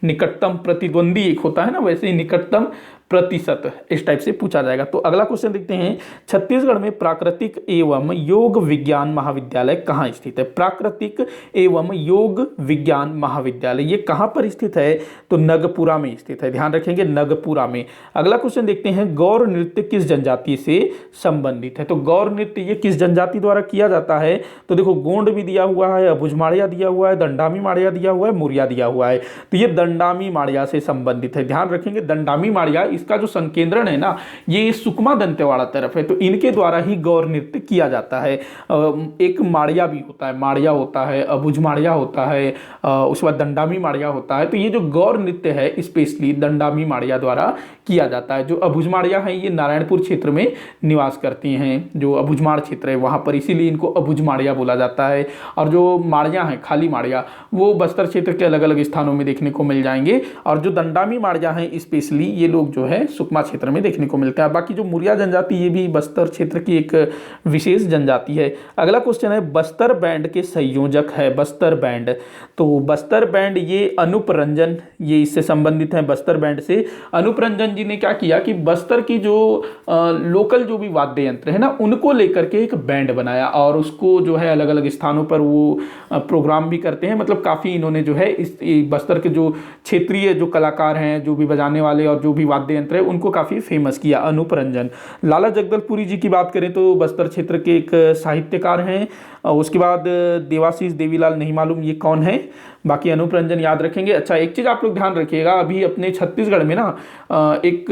निकटतम प्रतिद्वंदी एक होता है ना, वैसे ही निकटतम प्रतिशत इस टाइप से पूछा जाएगा। तो अगला क्वेश्चन देखते हैं, छत्तीसगढ़ में प्राकृतिक एवं योग विज्ञान महाविद्यालय कहाँ स्थित है? प्राकृतिक एवं योग विज्ञान महाविद्यालय ये कहाँ पर स्थित है? तो नगपुरा में स्थित है, ध्यान रखेंगे नगपुरा में। अगला क्वेश्चन देखते हैं, गौर नृत्य किस जनजाति से संबंधित है? तो गौर नृत्य ये किस जनजाति द्वारा किया जाता है? तो देखो गोंड भी दिया हुआ है, अबुझमाड़िया दिया हुआ है, दंडामी माड़िया दिया हुआ है, मुरिया दिया हुआ है। तो ये दंडामी माड़िया से संबंधित है, ध्यान रखेंगे दंडामी माड़िया, इसका जो संकेंद्रण है ना ये सुकमा दंतेवाड़ा तरफ है, तो इनके द्वारा ही गौर नृत्य किया जाता है। एक माड़िया भी होता है, माड़िया होता है, अबुझ माड़िया होता है, उसके बाद दंडामी माड़िया होता है। तो ये जो गौर नृत्य है स्पेशली दंडामी माड़िया द्वारा किया जाता है। जो अबुझ माड़िया है ये नारायणपुर क्षेत्र में निवास करती हैं, जो अबुझमाड़ क्षेत्र है वहाँ पर, इसीलिए इनको अबुझ माड़िया बोला जाता है। और जो माड़िया हैं खाली माड़िया वो बस्तर क्षेत्र के अलग अलग स्थानों में देखने को मिल जाएंगे, और जो दंडामी माड़िया हैं स्पेशली ये लोग जो है सुकमा क्षेत्र में देखने को मिलता है। बाकी जो मुरिया जनजाति ये भी बस्तर क्षेत्र की एक विशेष जनजाति है। अगला क्वेश्चन है, बस्तर बैंड के संयोजक है बस्तर बैंड। तो बस्तर बैंड ये अनूप रंजन ये इससे संबंधित है, बस्तर बैंड से। अनूप रंजन जी ने क्या किया कि बस्तर की जो लोकल जो भी वाद्य यंत्र है ना उनको लेकर के एक बैंड बनाया, और उसको जो है अलग अलग स्थानों पर वो प्रोग्राम भी करते हैं। मतलब काफ़ी इन्होंने जो है इस बस्तर के जो क्षेत्रीय जो कलाकार हैं, जो भी बजाने वाले और जो भी वाद्य यंत्र है उनको काफ़ी फेमस किया अनूप रंजन। लाला जगदलपुरी जी की बात करें तो बस्तर क्षेत्र के एक साहित्यकार हैं। उसके बाद देवाशीष देवीलाल नहीं मालूम ये कौन है, बाकी अनूप रंजन याद रखेंगे। अच्छा एक चीज़ आप लोग ध्यान रखिएगा, अभी अपने छत्तीसगढ़ में ना एक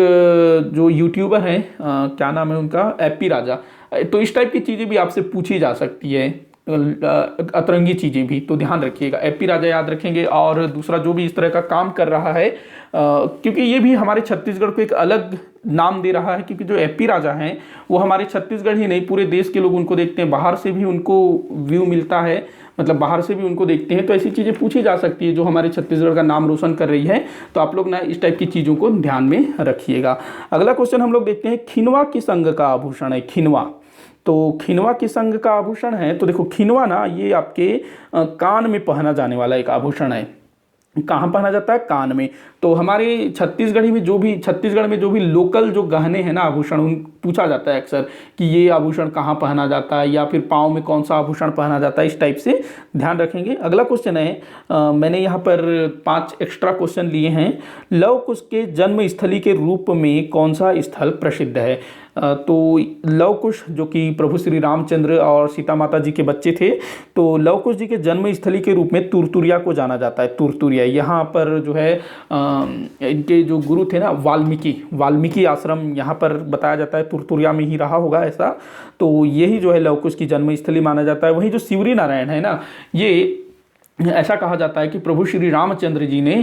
जो यूट्यूबर हैं क्या नाम है उनका, एपी राजा, तो इस टाइप की चीज़ें भी आपसे पूछी जा सकती है, अतरंगी चीज़ें भी, तो ध्यान रखिएगा एपी राजा याद रखेंगे। और दूसरा जो भी इस तरह का काम कर रहा है, क्योंकि ये भी हमारे छत्तीसगढ़ को एक अलग नाम दे रहा है, क्योंकि जो एपी राजा हैं वो हमारे छत्तीसगढ़ ही नहीं पूरे देश के लोग उनको देखते हैं, बाहर से भी उनको व्यू मिलता है, मतलब बाहर से भी उनको देखते हैं। तो ऐसी चीज़ें पूछी जा सकती है जो हमारे छत्तीसगढ़ का नाम रोशन कर रही है, तो आप लोग ना इस टाइप की चीज़ों को ध्यान में रखिएगा। अगला क्वेश्चन हम लोग देखते हैं, खिनवा किस अंग का आभूषण है? खिनवा, तो खिनवा किस अंग का आभूषण है? तो देखो खिनवा ना ये आपके कान में पहना जाने वाला एक आभूषण है। कहाँ पहना जाता है? कान में। तो हमारे छत्तीसगढ़ में जो भी लोकल जो गहने हैं ना आभूषण, उन पूछा जाता है अक्सर कि ये आभूषण कहाँ पहना जाता है, या फिर पाँव में कौन सा आभूषण पहना जाता है, इस टाइप से ध्यान रखेंगे। अगला क्वेश्चन है, मैंने यहाँ पर 5 एक्स्ट्रा क्वेश्चन लिए हैं। लव कुश के जन्म स्थली के रूप में कौन सा स्थल प्रसिद्ध है? तो लव कुश जो कि प्रभु श्री रामचंद्र और सीता माता जी के बच्चे थे, तो लव कुश जी के जन्म स्थली के रूप में तुरतुरिया को जाना जाता है। तुरतुरिया यहाँ पर जो है इनके जो गुरु थे ना वाल्मीकि आश्रम यहाँ पर बताया जाता है, तुरतुरिया में ही रहा होगा ऐसा। तो यही जो है लव कुश की जन्म स्थली माना जाता है। वहीं जो शिवरी नारायण है ना, ये ऐसा कहा जाता है कि प्रभु श्री रामचंद्र जी ने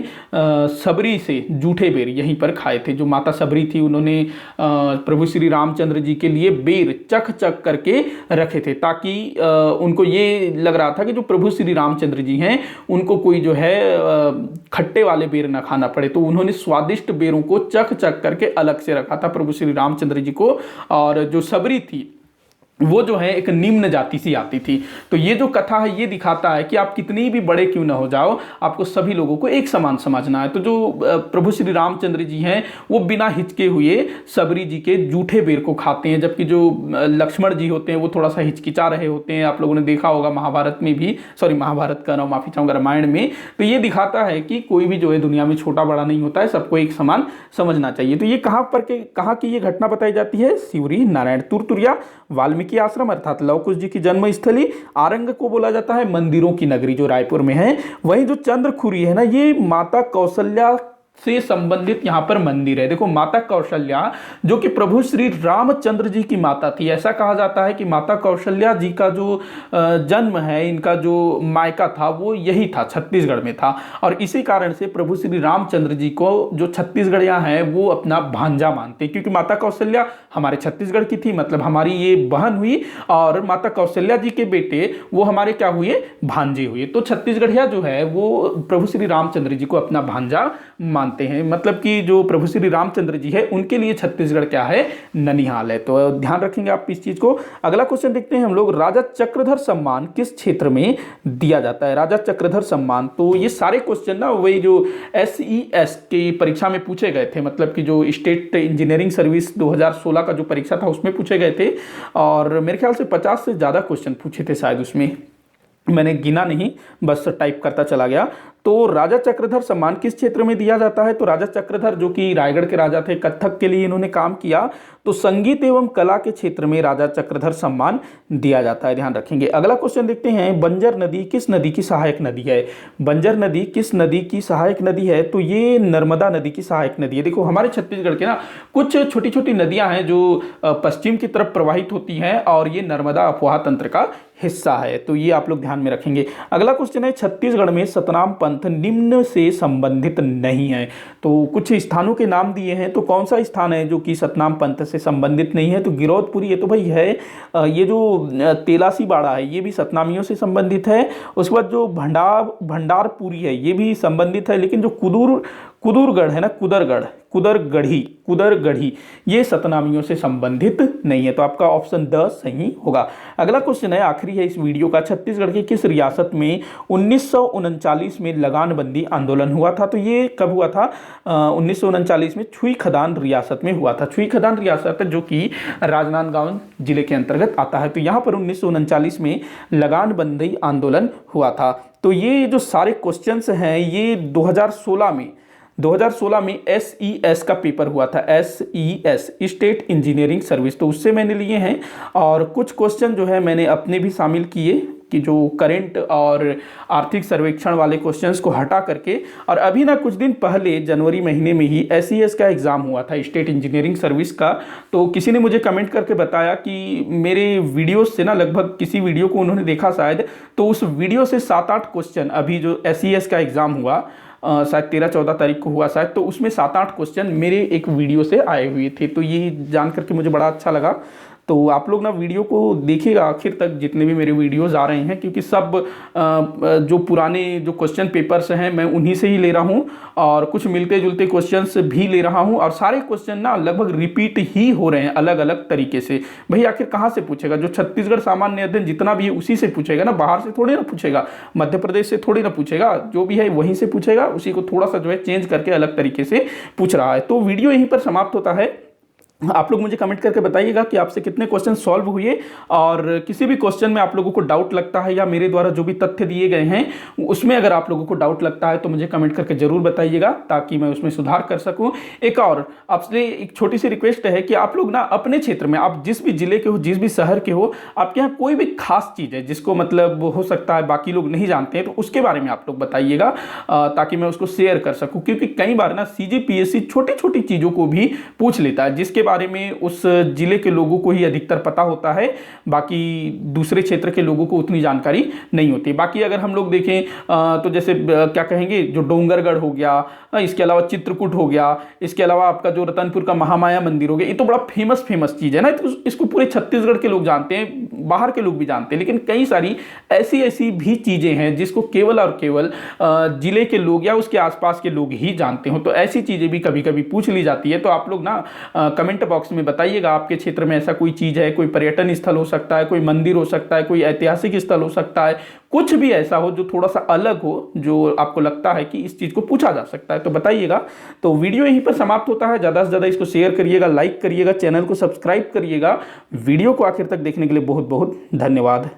सबरी से जूठे बेर यहीं पर खाए थे। जो माता सबरी थी उन्होंने प्रभु श्री रामचंद्र जी के लिए बेर चख चख करके रखे थे, ताकि उनको ये लग रहा था कि जो प्रभु श्री रामचंद्र जी हैं उनको कोई जो है खट्टे वाले बेर ना खाना पड़े। तो उन्होंने स्वादिष्ट बेरों को चख चख करके अलग से रखा था प्रभु श्री रामचंद्र जी को। और जो सबरी थी वो जो है एक निम्न जाति सी आती थी। तो ये जो कथा है ये दिखाता है कि आप कितनी भी बड़े क्यों ना हो जाओ, आपको सभी लोगों को एक समान समझना है। तो जो प्रभु श्री रामचंद्र जी हैं वो बिना हिचके हुए सबरी जी के जूठे बेर को खाते हैं, जबकि जो लक्ष्मण जी होते हैं वो थोड़ा सा हिचकिचा रहे होते हैं। आप लोगों ने देखा होगा महाभारत में भी, महाभारत का नाम माफी चाहूँगा, रामायण में। तो ये दिखाता है कि कोई भी जो है दुनिया में छोटा बड़ा नहीं होता है, सबको एक समान समझना चाहिए। तो ये कहाँ की ये घटना बताई जाती है? शिवरी नारायण। तुरतुरिया वाल्मीकि आश्रम अर्थात लव कुश जी की जन्म स्थली। आरंग को बोला जाता है मंदिरों की नगरी, जो रायपुर में है। वहीं जो चंद्रखुरी है ना, ये माता कौशल्या से संबंधित यहाँ पर मंदिर है। देखो माता कौशल्या जो कि प्रभु श्री रामचंद्र जी की माता थी। ऐसा कहा जाता है कि माता कौशल्या जी का जो जन्म है, इनका जो मायका था वो यही था, छत्तीसगढ़ में था। और इसी कारण से प्रभु श्री रामचंद्र जी को जो छत्तीसगढ़ियाँ हैं वो अपना भांजा मानते हैं, क्योंकि माता कौशल्या हमारे छत्तीसगढ़ की थी, मतलब हमारी ये बहन हुई, और माता कौशल्या जी के बेटे वो हमारे क्या हुए? भांजे हुए। तो छत्तीसगढ़िया जो है वो प्रभु श्री रामचंद्र जी को अपना भांजा मान मानते हैं, मतलब कि जो प्रभु श्री रामचंद्र जी है उनके लिए छत्तीसगढ़ क्या है, ननिहाल है। तो ध्यान रखेंगे आप इस चीज को। अगला क्वेश्चन देखते हैं हम लोग, राजा चक्रधर सम्मान किस क्षेत्र में दिया जाता है? राजा चक्रधर सम्मान, तो ये सारे क्वेश्चन ना वही जो SES की परीक्षा में पूछे गए थे, मतलब कि जो स्टेट इंजीनियरिंग सर्विस 2016 का जो परीक्षा था उसमें पूछे गए थे, और मेरे ख्याल से 50 से ज़्यादा क्वेश्चन पूछे थे शायद उसमें, मैंने गिना नहीं, बस टाइप करता चला गया। तो राजा चक्रधर सम्मान किस क्षेत्र में दिया जाता है? तो राजा चक्रधर जो कि रायगढ़ के राजा थे, कथक के लिए इन्होंने काम किया, तो संगीत एवं कला के क्षेत्र में राजा चक्रधर सम्मान दिया जाता है, ध्यान रखेंगे। अगला क्वेश्चन देखते हैं, बंजर नदी किस नदी की सहायक नदी है? बंजर नदी किस नदी की सहायक नदी है? तो ये नर्मदा नदी की सहायक नदी है। देखो हमारे छत्तीसगढ़ के ना कुछ छोटी छोटी नदियां हैं जो पश्चिम की तरफ प्रवाहित होती हैं, और ये नर्मदा अफवाह तंत्र का हिस्सा है, तो ये आप लोग ध्यान में रखेंगे। अगला क्वेश्चन है, छत्तीसगढ़ में सतनाम पंथ निम्न से संबंधित नहीं है। तो कुछ स्थानों के नाम दिए हैं, तो कौन सा स्थान है जो कि सतनाम पंथ से संबंधित नहीं है? तो गिरौदपुरी, ये तो भाई है, ये जो तेलासी बाड़ा है ये भी सतनामियों से संबंधित है। उसके बाद जो भंडारपुरी है ये भी संबंधित है, लेकिन जो कुदूरगढ़ है ना, कुदरगढ़ी ये सतनामियों से संबंधित नहीं है। तो आपका ऑप्शन द सही होगा। अगला क्वेश्चन है, आखिरी है इस वीडियो का, छत्तीसगढ़ की किस रियासत में 1939 में लगानबंदी आंदोलन हुआ था? तो ये कब हुआ था? 1939 में छुई खदान रियासत में हुआ था। छुई खदान रियासत जो कि राजनांदगांव जिले के अंतर्गत आता है, तो यहाँ पर 1939 में लगानबंदी आंदोलन हुआ था। तो ये जो सारे क्वेश्चंस हैं ये 2016 में SES का पेपर हुआ था, SES स्टेट इंजीनियरिंग सर्विस, तो उससे मैंने लिए हैं। और कुछ क्वेश्चन जो है मैंने अपने भी शामिल किए कि जो करंट और आर्थिक सर्वेक्षण वाले क्वेश्चंस को हटा करके, और अभी ना कुछ दिन पहले जनवरी महीने में ही SES का एग्ज़ाम हुआ था, स्टेट इंजीनियरिंग सर्विस का। तो किसी ने मुझे कमेंट करके बताया कि मेरे वीडियो से ना, लगभग किसी वीडियो को उन्होंने देखा शायद, तो उस वीडियो से 7-8 क्वेश्चन, अभी जो SES का एग्ज़ाम हुआ शायद 13-14 तारीख को हुआ शायद, तो उसमें 7-8 क्वेश्चन मेरे एक वीडियो से आए हुए थे। तो ये जान करके मुझे बड़ा अच्छा लगा। तो आप लोग ना वीडियो को देखिएगा आखिर तक, जितने भी मेरे वीडियोस आ रहे हैं, क्योंकि सब जो पुराने जो क्वेश्चन पेपर्स हैं मैं उन्हीं से ही ले रहा हूं, और कुछ मिलते जुलते क्वेश्चंस भी ले रहा हूं, और सारे क्वेश्चन ना लगभग रिपीट ही हो रहे हैं अलग अलग तरीके से। भाई आखिर कहाँ से पूछेगा? जो छत्तीसगढ़ सामान्य अध्ययन जितना भी है उसी से पूछेगा ना, बाहर से थोड़ी ना पूछेगा, मध्य प्रदेश से थोड़ी ना पूछेगा, जो भी है वहीं से पूछेगा, उसी को थोड़ा सा जो है चेंज करके अलग तरीके से पूछ रहा है। तो वीडियो यहीं पर समाप्त होता है। आप लोग मुझे कमेंट करके बताइएगा कि आपसे कितने क्वेश्चन सॉल्व हुए, और किसी भी क्वेश्चन में आप लोगों को डाउट लगता है, या मेरे द्वारा जो भी तथ्य दिए गए हैं उसमें अगर आप लोगों को डाउट लगता है तो मुझे कमेंट करके जरूर बताइएगा, ताकि मैं उसमें सुधार कर सकूं। एक और आपसे एक छोटी सी रिक्वेस्ट है कि आप लोग ना अपने क्षेत्र में, आप जिस भी जिले के हो, जिस भी शहर के हो, आपके यहाँ कोई भी खास चीज़ है जिसको मतलब हो सकता है बाकी लोग नहीं जानते हैं, तो उसके बारे में आप लोग बताइएगा, ताकि मैं उसको शेयर कर सकूँ। क्योंकि कई बार ना CGPSC छोटी छोटी चीज़ों को भी पूछ लेता है, जिसके बारे में उस जिले के लोगों को ही अधिकतर पता होता है, बाकी दूसरे क्षेत्र के लोगों को उतनी जानकारी नहीं होती। बाकी अगर हम लोग देखें तो जैसे क्या कहेंगे, जो डोंगरगढ़ हो गया, इसके अलावा चित्रकूट हो गया, इसके अलावा आपका जो रतनपुर का महामाया मंदिर हो गया, ये तो बड़ा फेमस चीज़ है ना, तो इसको पूरे छत्तीसगढ़ के लोग जानते हैं, बाहर के लोग भी जानते हैं। लेकिन कई सारी ऐसी भी चीज़ें हैं जिसको केवल और केवल जिले के लोग या उसके आसपास के लोग ही जानते हो। तो ऐसी चीज़ें भी कभी कभी पूछ ली जाती है। तो आप लोग ना कमेंट बॉक्स में बताइएगा, आपके क्षेत्र में ऐसा कोई चीज़ है, कोई पर्यटन स्थल हो सकता है, कोई मंदिर हो सकता है, कोई ऐतिहासिक स्थल हो सकता है, कुछ भी ऐसा हो जो थोड़ा सा अलग हो, जो आपको लगता है कि इस चीज़ को पूछा जा सकता है, तो बताइएगा। तो वीडियो यहीं पर समाप्त होता है। ज़्यादा से ज़्यादा इसको शेयर करिएगा, लाइक करिएगा, चैनल को सब्सक्राइब करिएगा। वीडियो को आखिर तक देखने के लिए बहुत बहुत धन्यवाद।